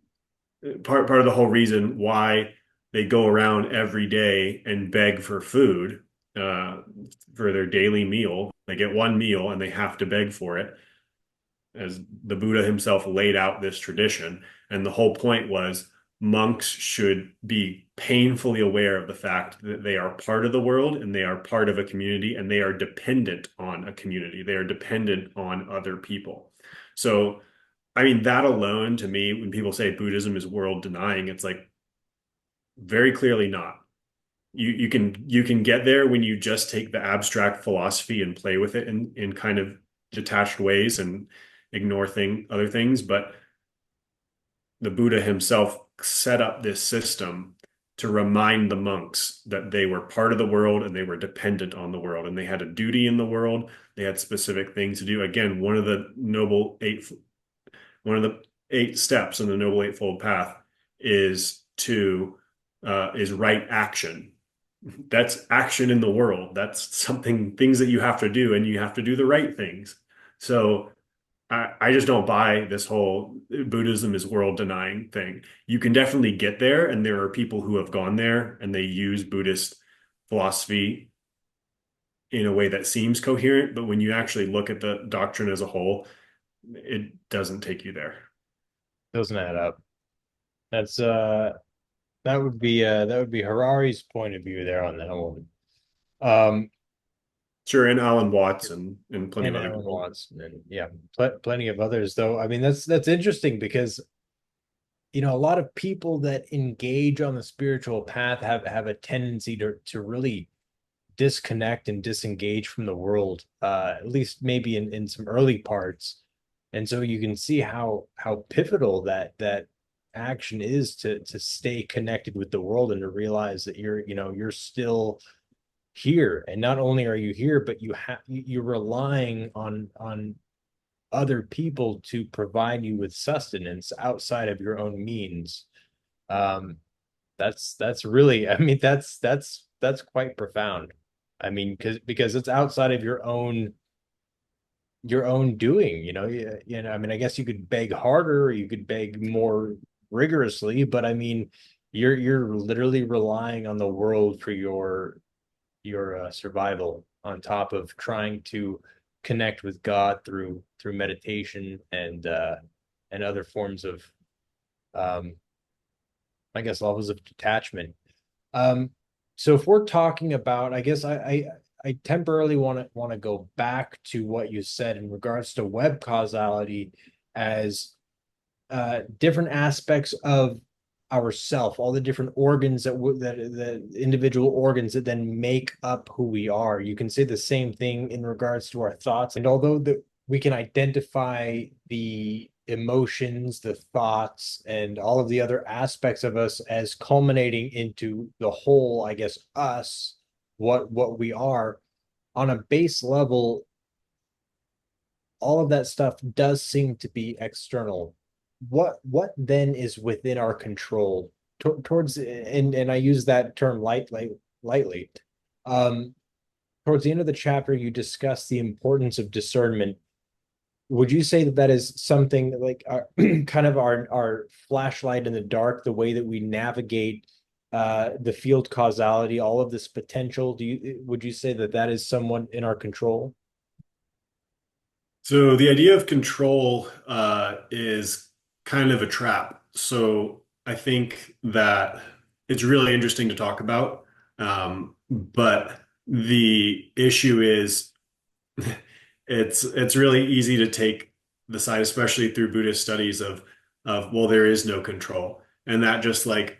part of the whole reason why they go around every day and beg for food, uh, for their daily meal. They get one meal and they have to beg for it, as the Buddha himself laid out this tradition. And the whole point was monks should be painfully aware of the fact that they are part of the world and they are part of a community and they are dependent on a community. They are dependent on other people. So, I mean, that alone to me, when people say Buddhism is world denying, it's like very clearly not. You can get there when you just take the abstract philosophy and play with it in kind of detached ways and ignore other things. But the Buddha himself set up this system to remind the monks that they were part of the world and they were dependent on the world and they had a duty in the world. They had specific things to do. Again, one of the eight steps in the Noble Eightfold Path is right action. That's action in the world. That's things that you have to do, and you have to do the right things. So I just don't buy this whole Buddhism is world denying thing. You can definitely get there, and there are people who have gone there and they use Buddhist philosophy in a way that seems coherent, but when you actually look at the doctrine as a whole, it doesn't take you there. Doesn't add up. That's that would be Harari's point of view there on that one. Um, Sure, and Alan Watts and plenty of and other Alan people. Watts, and yeah, plenty of others though. I mean, that's interesting because a lot of people that engage on the spiritual path have a tendency to really disconnect and disengage from the world, at least maybe in some early parts. And so you can see how pivotal that action is to stay connected with the world and to realize that you're still here. And not only are you here, but you're relying on other people to provide you with sustenance outside of your own means. Um, that's really, I mean, that's quite profound. I mean, because it's outside of your own your own doing. I mean, I guess you could beg harder, or you could beg more rigorously, but I mean, you're literally relying on the world for your survival, on top of trying to connect with God through meditation and other forms of um, I guess levels of detachment. Um, so if we're talking about, I guess I temporarily want to go back to what you said in regards to web causality as different aspects of ourself, all the different organs that the individual organs that then make up who we are. You can say the same thing in regards to our thoughts. And although we can identify the emotions, the thoughts, and all of the other aspects of us as culminating into the whole, I guess, us, what we are, on a base level, all of that stuff does seem to be external. What then is within our control towards, and I use that term lightly. Um, Towards the end of the chapter, you discuss the importance of discernment. Would you say that that is something like our kind of our flashlight in the dark, the way that we navigate the field causality, all of this potential? Would you say that that is somewhat in our control? So the idea of control is kind of a trap. So I think that it's really interesting to talk about. But the issue is it's really easy to take the side, especially through Buddhist studies of well, there is no control. And that just like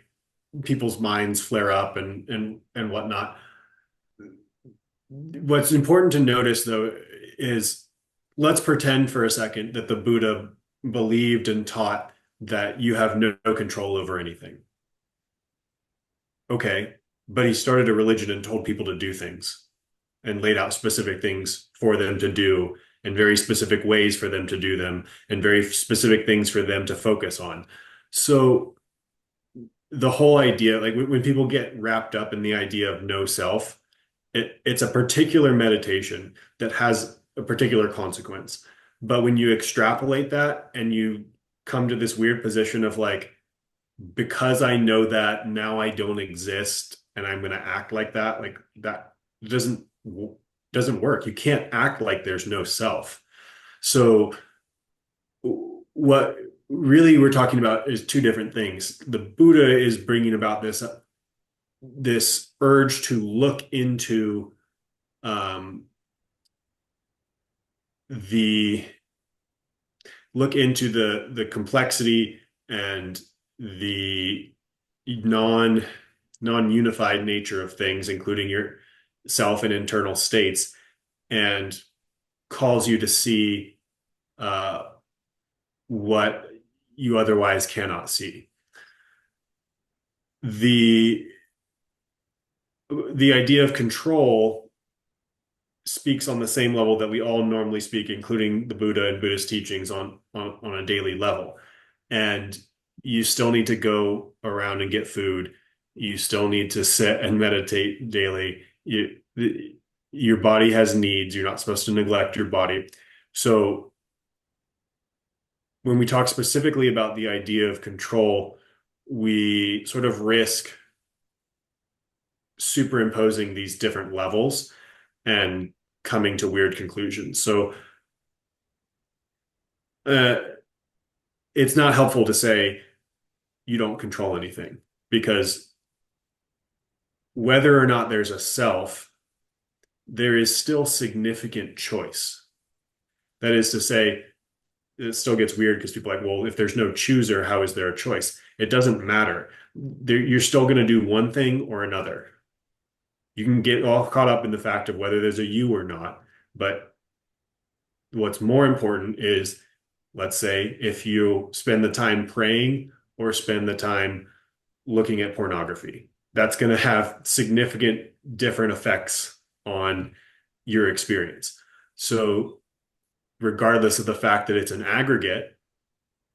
people's minds flare up and whatnot. What's important to notice, though, is let's pretend for a second that the Buddha believed and taught that you have no control over anything. Okay, but he started a religion and told people to do things and laid out specific things for them to do and very specific ways for them to do them and very specific things for them to focus on. So the whole idea, like when people get wrapped up in the idea of no self, it's a particular meditation that has a particular consequence. But when you extrapolate that and you come to this weird position of like, because I know that now I don't exist and I'm going to act like that doesn't work. You can't act like there's no self. So what really we're talking about is two different things. The Buddha is bringing about this urge to look into um, the the complexity and the non non-unified nature of things, including your self and internal states, and calls you to see uh, what you otherwise cannot see. The the idea of control speaks on the same level that we all normally speak, including the Buddha and Buddhist teachings on a daily level. And you still need to go around and get food. You still need to sit and meditate daily. Your body has needs. You're not supposed to neglect your body. So when we talk specifically about the idea of control, we sort of risk superimposing these different levels and coming to weird conclusions. So uh, it's not helpful to say you don't control anything because whether or not there's a self, there is still significant choice. That is to say, it still gets weird because people are like, well, if there's no chooser, how is there a choice? It doesn't matter. You're still going to do one thing or another. You can get all caught up in the fact of whether there's a you or not, but what's more important is, let's say, if you spend the time praying or spend the time looking at pornography, that's going to have significant different effects on your experience. So, regardless of the fact that it's an aggregate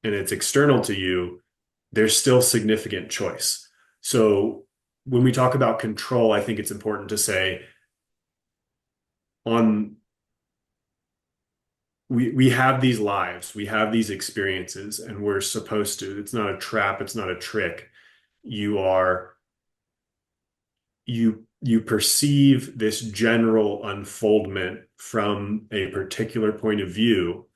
and it's external to you, there's still significant choice. So, when we talk about control, I think it's important to say on we have these lives, we have these experiences, and we're supposed to. It's not a trap, it's not a trick. You are you perceive this general unfoldment from a particular point of view,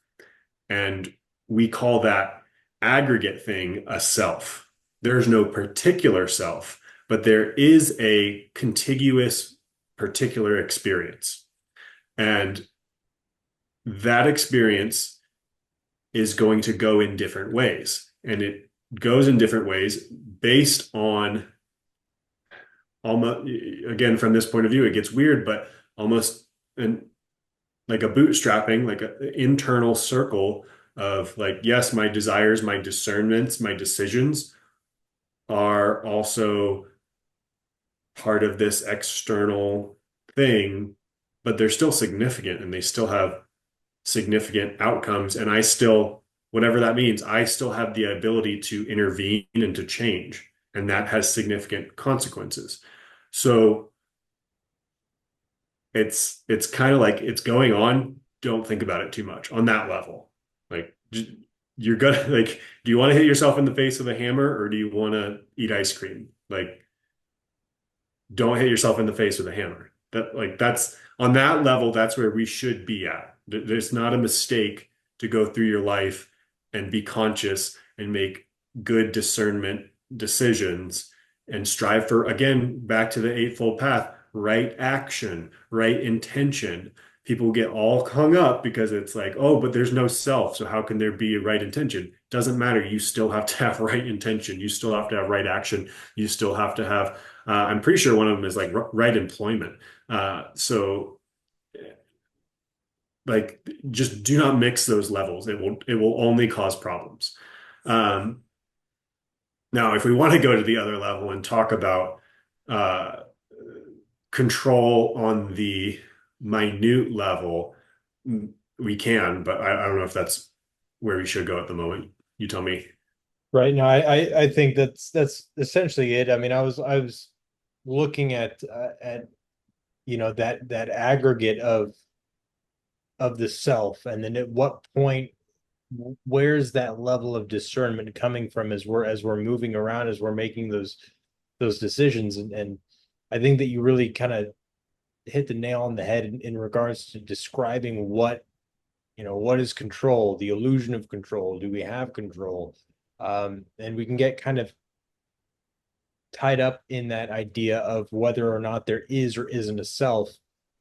and we call that aggregate thing a self. There's no particular self, but there is a contiguous particular experience. And that experience is going to go in different ways. And it goes in different ways based on almost, again, from this point of view, it gets weird, but almost an like a bootstrapping, like an internal circle of like, yes, my desires, my discernments, my decisions are also part of this external thing, but they're still significant and they still have significant outcomes. And I still, whatever that means, I still have the ability to intervene and to change. And that has significant consequences. So it's kind of like it's going on. Don't think about it too much on that level. Like you're gonna like, do you want to hit yourself in the face with a hammer or do you want to eat ice cream? Like, don't hit yourself in the face with a hammer. That like that's on that level, that's where we should be at. There's not a mistake to go through your life and be conscious and make good discernment decisions and strive for, again, back to the eightfold path, right action, right intention. People get all hung up because it's like, oh, but there's no self. So how can there be a right intention? Doesn't matter. You still have to have right intention. You still have to have right action. You still have to have I'm pretty sure one of them is like right employment. So like just do not mix those levels. It will only cause problems. Um, Now, if we want to go to the other level and talk about uh, control on the minute level, we can, but I don't know if that's where we should go at the moment. You tell me. Right. No, I think that's essentially it. I mean, I was looking at that aggregate of the self, and then at what point where's that level of discernment coming from as we're moving around, as we're making those decisions, and I think that you really kind of hit the nail on the head in regards to describing what is control, the illusion of control. Do we have control? And we can get kind of tied up in that idea of whether or not there is or isn't a self.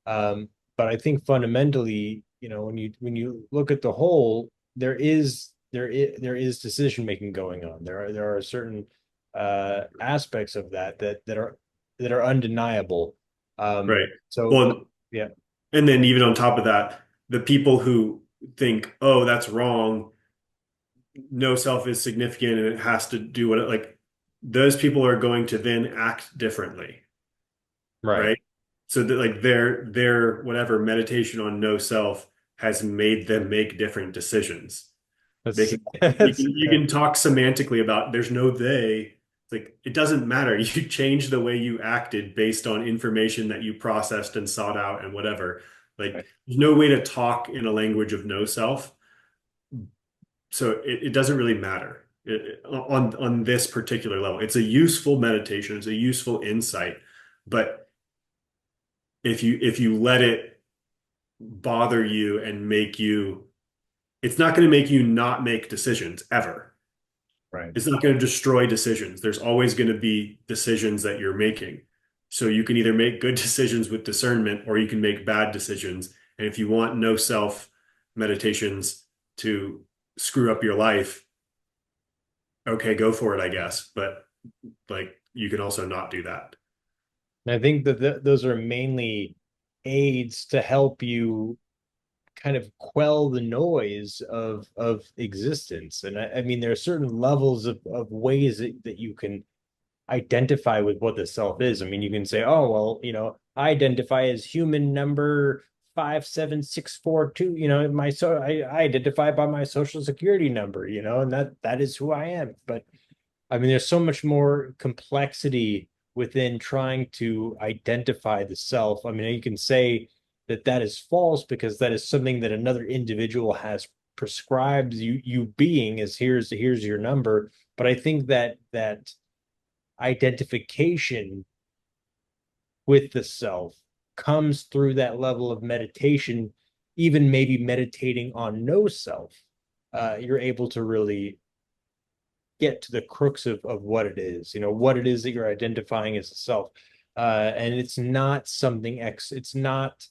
But I think fundamentally, when you look at the whole, there is decision making going on. There are certain aspects of that are undeniable. Um, Right. so Well, yeah, and then even on top of that, the people who think, oh, that's wrong, no self is significant and it has to do what it like, those people are going to then act differently, right. right? So that like their whatever meditation on no self has made them make different decisions. They That's can you that's can you can talk semantically about there's no they. It's like it doesn't matter. You change the way you acted based on information that you processed and sought out and whatever. Like there's no way to talk in a language of no self. So it doesn't really matter on this particular level. It's a useful meditation, it's a useful insight, but if you let it bother you and make you, it's not going to make you not make decisions ever. right. It's not going to destroy decisions. There's always going to be decisions that you're making. So you can either make good decisions with discernment or you can make bad decisions. And if you want no self meditations to screw up your life, okay, go for it, I guess. But like you can also not do that. And I think that those are mainly aids to help you kind of quell the noise of existence. And I mean, there are certain levels of ways that you can identify with what the self is. I mean, you can say, oh, well, I identify as human number 57642. I identify by my social security number, and that is who I am. But I mean, there's so much more complexity within trying to identify the self. I mean, you can say, that that is false, because that is something that another individual has prescribed you being, as here's your number. But I think that that identification with the self comes through that level of meditation, even maybe meditating on no self. You're able to really get to the crux of what it is, what it is that you're identifying as a self. And it's not something it's not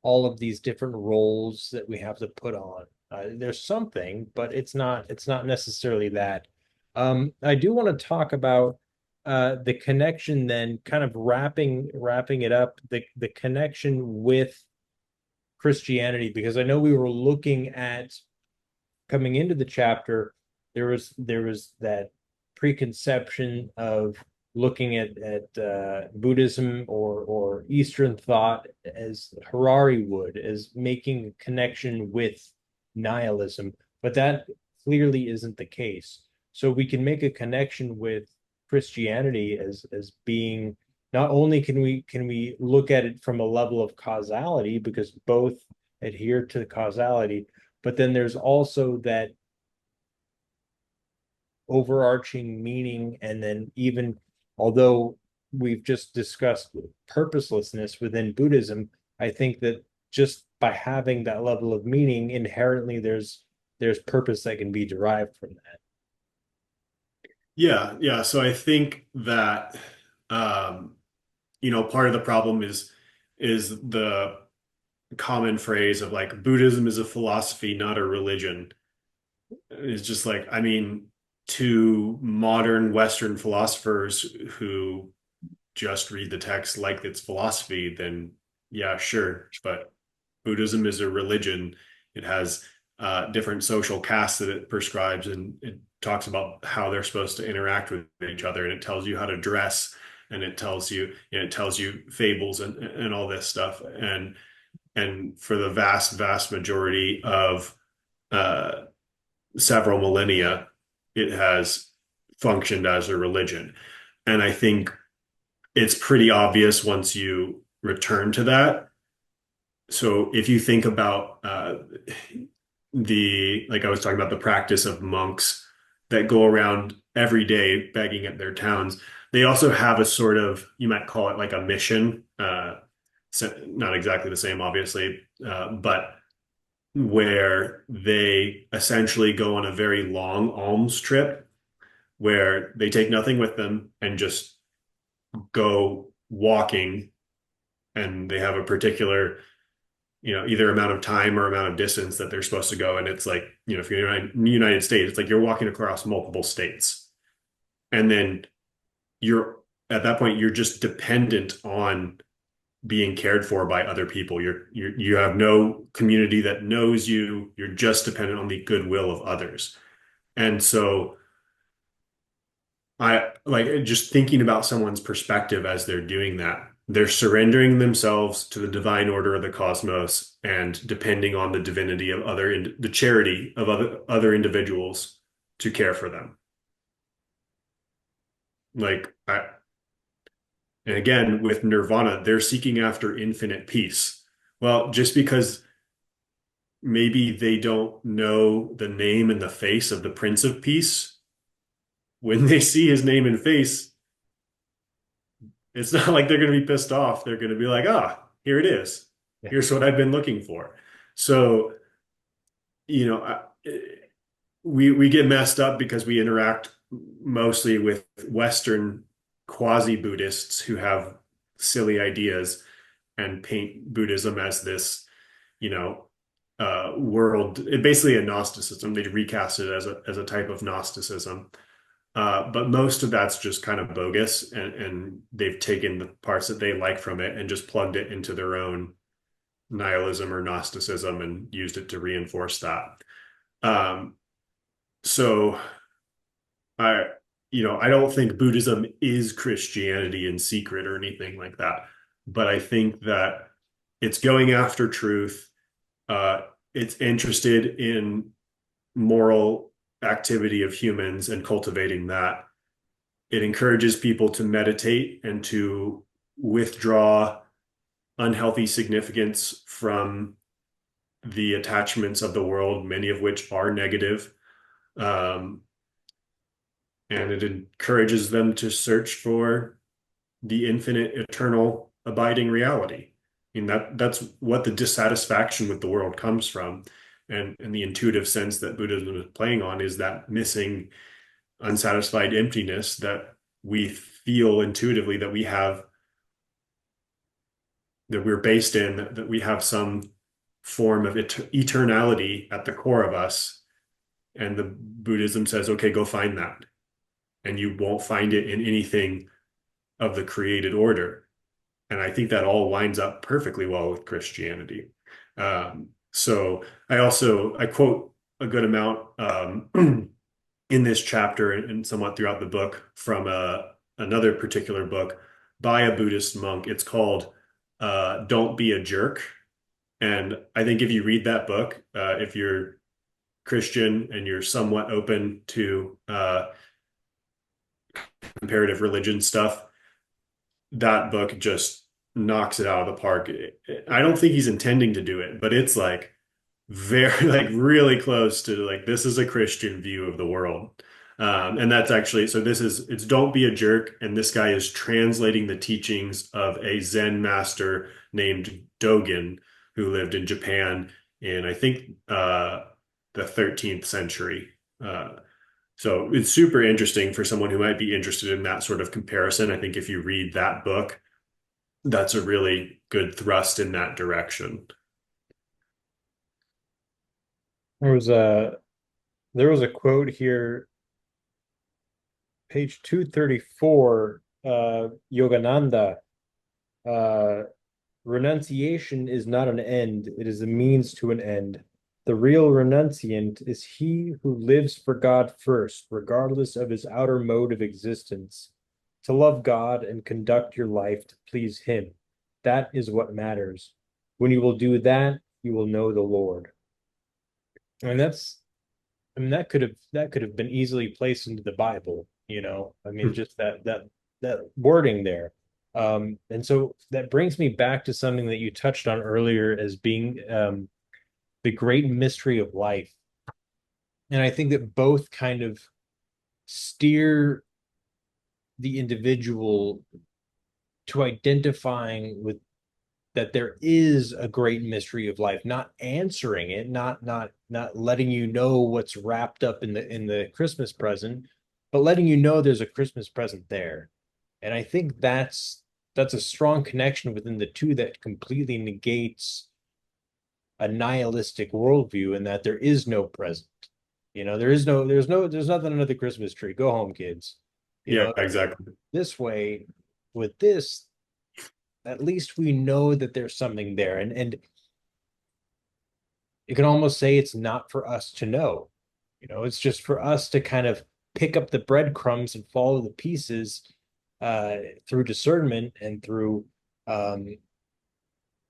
all of these different roles that we have to put on. There's something, but it's not necessarily that. I do want to talk about the connection, then kind of wrapping it up, the connection with Christianity, because I know we were looking at, coming into the chapter, there was that preconception of looking at Buddhism or Eastern thought, as Harari would, as making a connection with nihilism, but that clearly isn't the case. So we can make a connection with Christianity as being, not only can we look at it from a level of causality, because both adhere to the causality, but then there's also that overarching meaning. And then, even although we've just discussed purposelessness within Buddhism, I think that just by having that level of meaning, inherently there's purpose that can be derived from that. Yeah, yeah. So I think that part of the problem is the common phrase of like Buddhism is a philosophy, not a religion. It's just like, I mean, to modern Western philosophers who just read the text like it's philosophy, then yeah, sure. But Buddhism is a religion. It has different social castes that it prescribes, and it talks about how they're supposed to interact with each other, and it tells you how to dress, and it tells you fables and all this stuff. And for the vast, vast majority of uh, several millennia, it has functioned as a religion. And I think it's pretty obvious once you return to that. So if you think about like I was talking about, the practice of monks that go around every day begging at their towns, they also have a sort of, you might call it like a mission. So not exactly the same, obviously, but where they essentially go on a very long alms trip where they take nothing with them and just go walking, and they have a particular, either amount of time or amount of distance that they're supposed to go. And it's like, if you're in the United States, it's like you're walking across multiple states. And then you're at that point, you're just dependent on being cared for by other people. You have no community that knows you. You're just dependent on the goodwill of others. And so I like just thinking about someone's perspective as they're doing that. They're surrendering themselves to the divine order of the cosmos and depending on the divinity of the charity of other individuals to care for them. Like and again, with nirvana, they're seeking after infinite peace. Well, just because maybe they don't know the name and the face of the Prince of Peace, when they see his name and face, it's not like they're going to be pissed off. They're going to be like, ah, here it is. Yeah. Here's what I've been looking for. So, you know, we get messed up because we interact mostly with Western quasi-Buddhists who have silly ideas and paint Buddhism as this, you know, basically a Gnosticism. They recast it as a type of Gnosticism. But most of that's just kind of bogus, and they've taken the parts that they like from it and just plugged it into their own nihilism or Gnosticism and used it to reinforce that. Um, so I, I don't think Buddhism is Christianity in secret or anything like that, but I think that it's going after truth. Uh, it's interested in moral activity of humans and cultivating that. It encourages people to meditate and to withdraw unhealthy significance from the attachments of the world, many of which are negative. Um, and it encourages them to search for the infinite, eternal, abiding reality. I mean, that's what the dissatisfaction with the world comes from. And the intuitive sense that Buddhism is playing on is that missing, unsatisfied emptiness that we feel intuitively that we have, that we're based in, that we have some form of eternality at the core of us. And the Buddhism says, okay, go find that. And you won't find it in anything of the created order. And I think that all lines up perfectly well with Christianity. So I quote a good amount in this chapter and somewhat throughout the book from another particular book by a Buddhist monk. It's called Don't Be a Jerk. And I think if you read that book, if you're Christian and you're somewhat open to comparative religion stuff, that book just knocks it out of the park. I don't think he's intending to do it, but it's like very, like really close to like this is a Christian view of the world. And that's actually, so it's Don't Be a Jerk. And this guy is translating the teachings of a Zen master named Dogen, who lived in Japan in, I think, the 13th century. So it's super interesting for someone who might be interested in that sort of comparison. I think if you read that book, that's a really good thrust in that direction. There was a there was a quote here, page 234, Yogananda. Uh, Renunciation is not an end, it is a means to an end. The real renunciant is he who lives for God first, regardless of his outer mode of existence. To love God and conduct your life to please him. That is what matters. When you will do that, you will know the Lord. And I mean, that could have been easily placed into the Bible, you know. I mean, just that wording there. And so that brings me back to something that you touched on earlier as being the great mystery of life. And I think that both kind of steer the individual to identifying with that there is a great mystery of life, not answering it, not letting you know what's wrapped up in the Christmas present, but letting you know there's a Christmas present there. And I think that's a strong connection within the two that completely negates a nihilistic worldview in that there is no present. You know, there's nothing under the Christmas tree. Go home, kids. You Yeah, know, exactly. this way, with this, at least we know that there's something there. And you can almost say it's not for us to know. You know, it's just for us to kind of pick up the breadcrumbs and follow the pieces uh, through discernment and through um,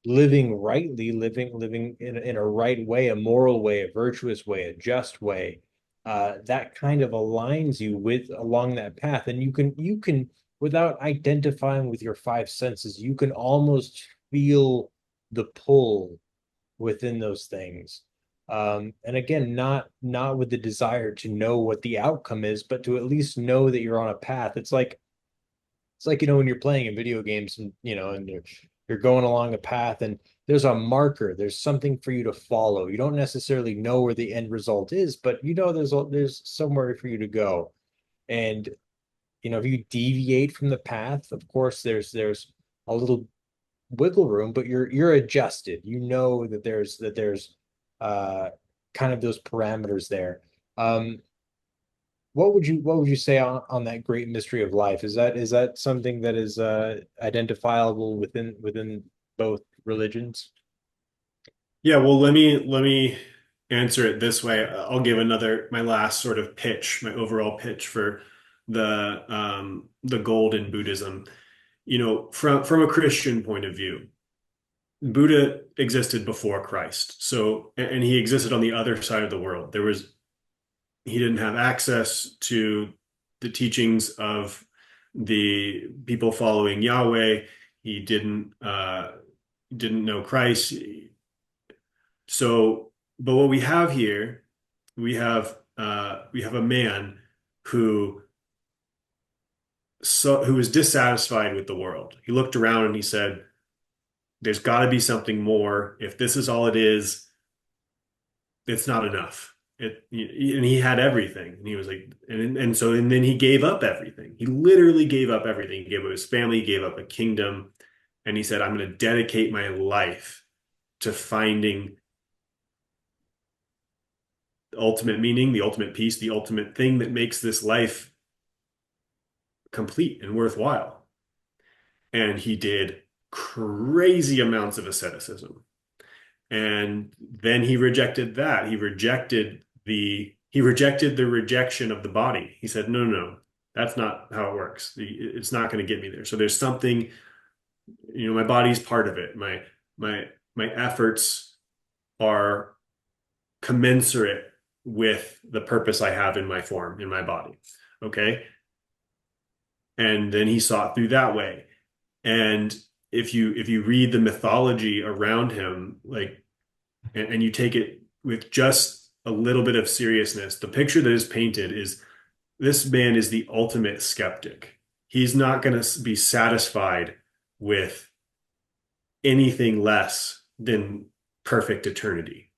living rightly, living in a right way, a moral way, a virtuous way, a just way. That kind of aligns you with along that path, and you can without identifying with your five senses, you can almost feel the pull within those things. And again, not with the desire to know what the outcome is, but to at least know that you're on a path. It's like, when you're playing in video games and and you're going along a path and there's a marker, there's something for you to follow. You don't necessarily know where the end result is, but there's somewhere for you to go. And if you deviate from the path, of course there's a little wiggle room, but you're adjusted. You know that there's uh kind of those parameters there. Um, what would you say on that great mystery of life? Is that something that is identifiable within both religions? Yeah, well, let me answer it this way. I'll give my last sort of pitch, my overall pitch for the gold in Buddhism. From a Christian point of view, Buddha existed before Christ. So, and he existed on the other side of the world. He didn't have access to the teachings of the people following Yahweh. He didn't. didn't know Christ. So, but what we have here, we have a man who who was dissatisfied with the world. He looked around and he said, "There's got to be something more. If this is all it is, it's not enough." And he had everything, and he was like, and then he gave up everything. He literally gave up everything. He gave up his family, he gave up a kingdom, and he said, "I'm going to dedicate my life to finding the ultimate meaning, the ultimate peace, the ultimate thing that makes this life complete and worthwhile." And he did crazy amounts of asceticism. And then he rejected that. He rejected the rejection of the body. He said, "No, no, no, that's not how it works. It's not going to get me there. So there's something, my body's part of it. My my efforts are commensurate with the purpose I have in my form, in my body." Okay. And then he saw it through that way. And if you read the mythology around him, like, and you take it with just a little bit of seriousness, the picture that is painted is this man is the ultimate skeptic. He's not going to be satisfied with anything less than perfect eternity.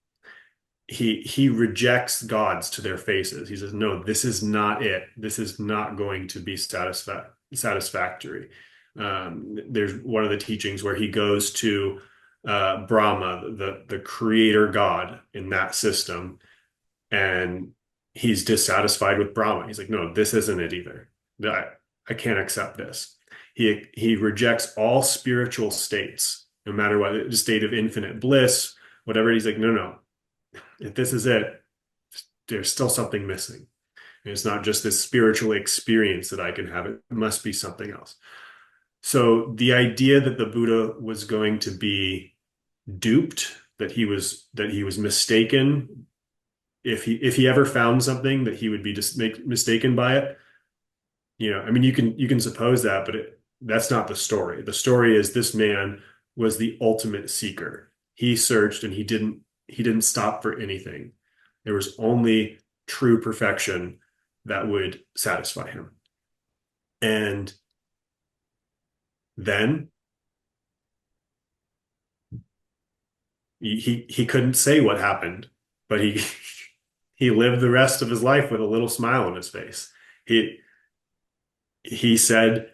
He rejects gods to their faces. He says, "No, this is not it. This is not going to be satisfactory." There's one of the teachings where he goes to Brahma, the creator god in that system, and he's dissatisfied with Brahma. He's like, "No, this isn't it either. I can't accept this." He rejects all spiritual states, no matter what, the state of infinite bliss, whatever. He's like, "No, no, if this is it, there's still something missing. And it's not just this spiritual experience that I can have. It must be something else." So the idea that the Buddha was going to be duped, that he was mistaken, if he ever found something, that he would be just mistaken by it. I mean, you can suppose that, but that's not the story. The story is this man was the ultimate seeker. He searched and he didn't stop for anything. There was only true perfection that would satisfy him. And then he couldn't say what happened, but he he lived the rest of his life with a little smile on his face. He he said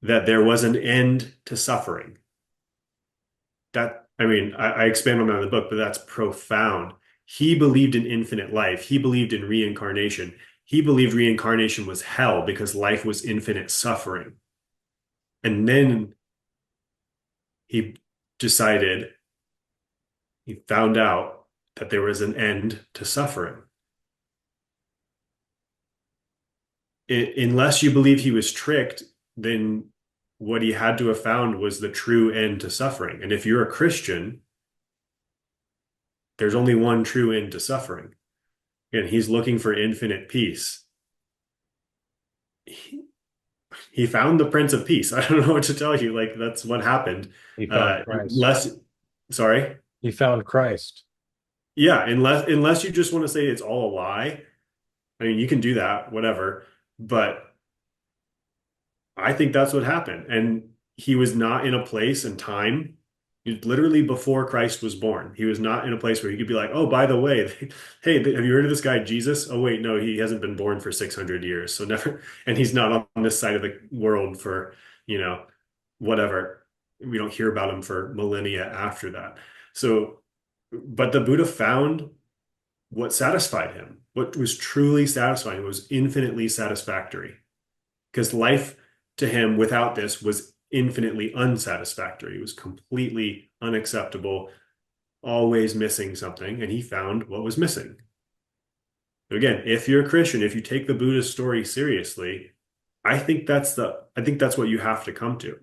that there was an end to suffering. That, I mean, I expand on that in the book, but that's profound. He believed in infinite life. He believed in reincarnation. He believed reincarnation was hell because life was infinite suffering. And then he decided, he found out that there was an end to suffering. Unless you believe he was tricked, then what he had to have found was the true end to suffering. And if you're a Christian, there's only one true end to suffering. And he's looking for infinite peace. He found the Prince of Peace. I don't know what to tell you. Like, that's what happened. He found Christ. Unless, sorry. He found Christ. Yeah, unless you just want to say it's all a lie. I mean, you can do that, whatever. But I think that's what happened. And he was not in a place and time, literally before Christ was born. He was not in a place where he could be like, "Oh, by the way, hey, have you heard of this guy, Jesus? Oh, wait, no, he hasn't been born for 600 years. So never, and he's not on this side of the world for, whatever. We don't hear about him for millennia after that." So, but the Buddha found what satisfied him, what was truly satisfying, was infinitely satisfactory. Because life to him without this was infinitely unsatisfactory. It was completely unacceptable, always missing something, and he found what was missing. But again, if you're a Christian, if you take the Buddha's story seriously, I think that's what you have to come to.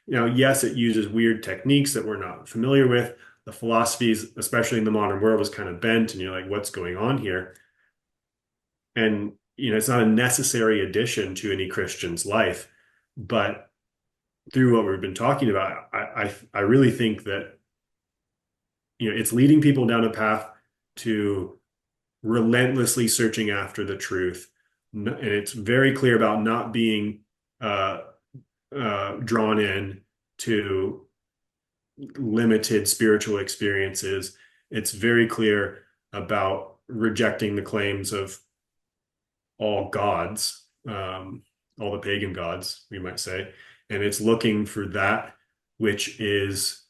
Yes, it uses weird techniques that we're not familiar with. The philosophies, especially in the modern world, is kind of bent, and you're like, what's going on here? And it's not a necessary addition to any Christian's life, but through what we've been talking about, I really think that it's leading people down a path to relentlessly searching after the truth, and it's very clear about not being uh, drawn in to limited spiritual experiences. It's very clear about rejecting the claims of all gods, all the pagan gods, we might say, and it's looking for that which is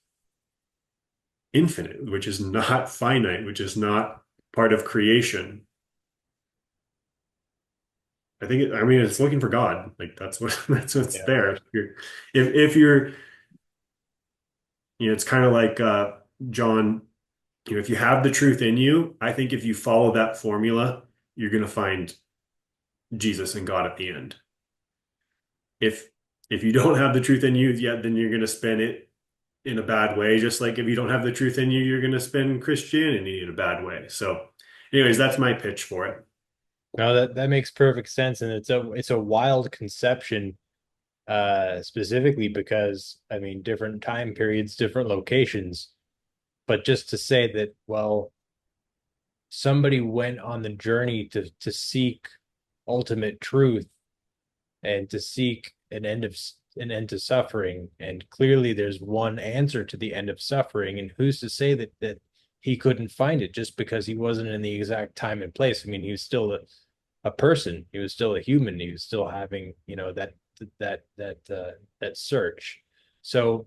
infinite, which is not finite, which is not part of creation. I mean, it's looking for God. Like that's what that's what's Yeah. there. If you're, it's kind of like John, if you have the truth in you, I think if you follow that formula, you're going to find Jesus and God at the end. If if you don't have the truth in you yet, then you're going to spend it in a bad way. Just like if you don't have the truth in you, you're going to spend Christianity in a bad way. So, anyways, that's my pitch for it. No, that makes perfect sense, and it's a wild conception, specifically because I mean different time periods, different locations. But just to say that, well, somebody went on the journey to seek ultimate truth and to seek an end to suffering, and clearly there's one answer to the end of suffering, and who's to say that he couldn't find it just because he wasn't in the exact time and place? I mean, he was still a person, he was still a human, he was still having, that search. So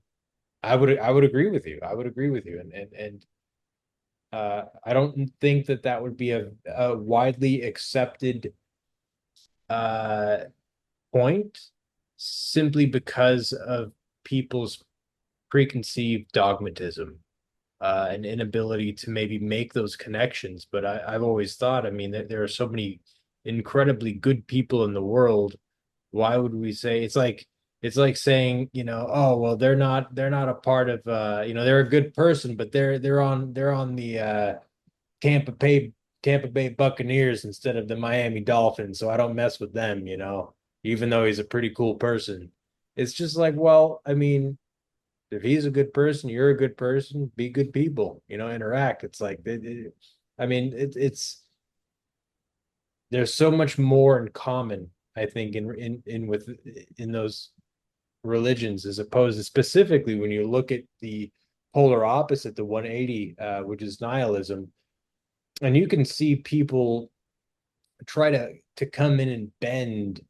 I would agree with you. I would agree with you, and I don't think that would be a widely accepted uh point, simply because of people's preconceived dogmatism, and inability to maybe make those connections. But I've always thought, I mean, that there are so many incredibly good people in the world. Why would we say it's like saying, oh well, they're not a part of, they're a good person, but they're on the Tampa Bay Tampa Bay Buccaneers instead of the Miami Dolphins, so I don't mess with them, even though he's a pretty cool person. It's just like, well, I mean, if he's a good person, you're a good person, be good people, interact. It's like, I mean, it's there's so much more in common, I think, in those religions, as opposed to specifically when you look at the polar opposite, the 180, which is nihilism, and you can see people try to come in and bend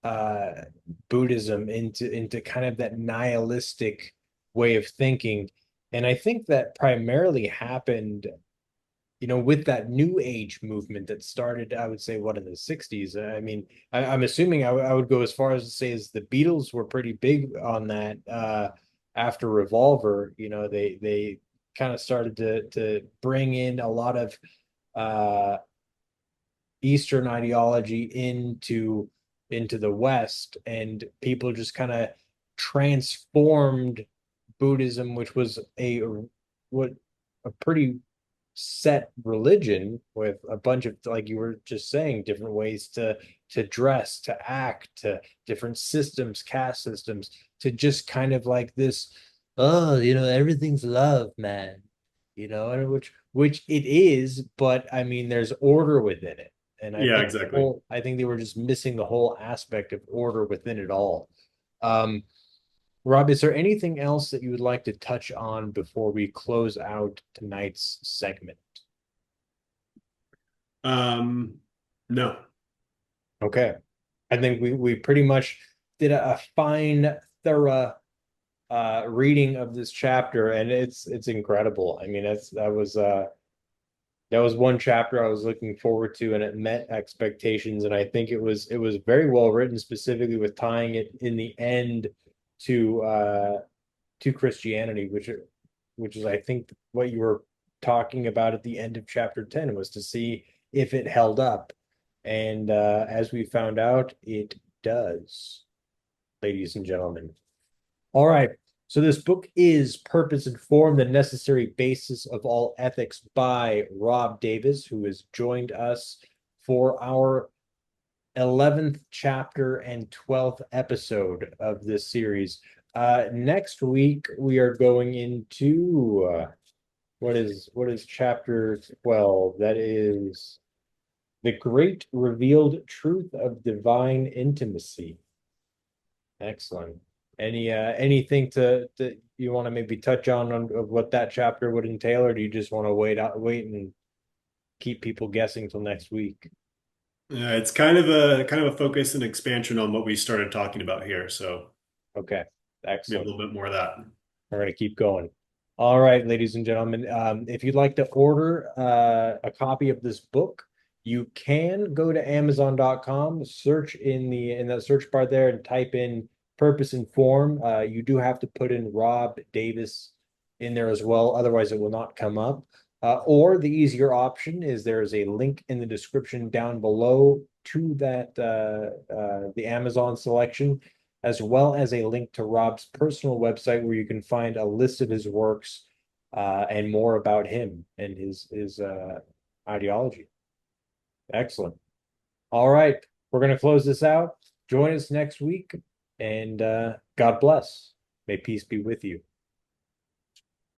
uh Buddhism into kind of that nihilistic way of thinking. And I think that primarily happened, with that new age movement that started, I would say, what, in the 60s. I mean, I'm assuming I would go as far as to say as the Beatles were pretty big on that, after Revolver. They kind of started to bring in a lot of uh Eastern ideology into the West, and people just kind of transformed Buddhism, which was what a pretty set religion with a bunch of, like you were just saying, different ways to dress, to act, to different systems, caste systems, to just kind of like this, oh, everything's love, man, and which it is, but I mean, there's order within it. And Yeah, exactly. I think they were just missing the whole aspect of order within it all. Um, Rob, is there anything else that you would like to touch on before we close out tonight's segment? Um, no. Okay. I think we pretty much did a fine, thorough reading of this chapter, and it's incredible. I mean, that was one chapter I was looking forward to, and it met expectations. And I think it was very well written, specifically with tying it in the end to Christianity, which is, I think, what you were talking about at the end of chapter 10, was to see if it held up. And as we found out, it does, ladies and gentlemen. All right. So this book is Purpose and Form, the Necessary Basis of All Ethics, by Rob Davis, who has joined us for our 11th chapter and 12th episode of this series. Next week we are going into what is chapter 12? That is the great revealed truth of divine intimacy. Excellent. Anything to you want to maybe touch on of what that chapter would entail, or do you just want to wait and keep people guessing till next week? It's kind of a focus and expansion on what we started talking about here. So Okay, we have a excellent. little bit more of that. We're going to keep going. All right, ladies and gentlemen, if you'd like to order a copy of this book, you can go to Amazon.com, search in the search bar there, and type in purpose and form. You do have to put in Rob Davis in there as well, otherwise it will not come up. Or the easier option is there is a link in the description down below to that the Amazon selection, as well as a link to Rob's personal website where you can find a list of his works and more about him and his ideology. Excellent. All right, we're going to close this out. Join us next week, and God bless. May peace be with you.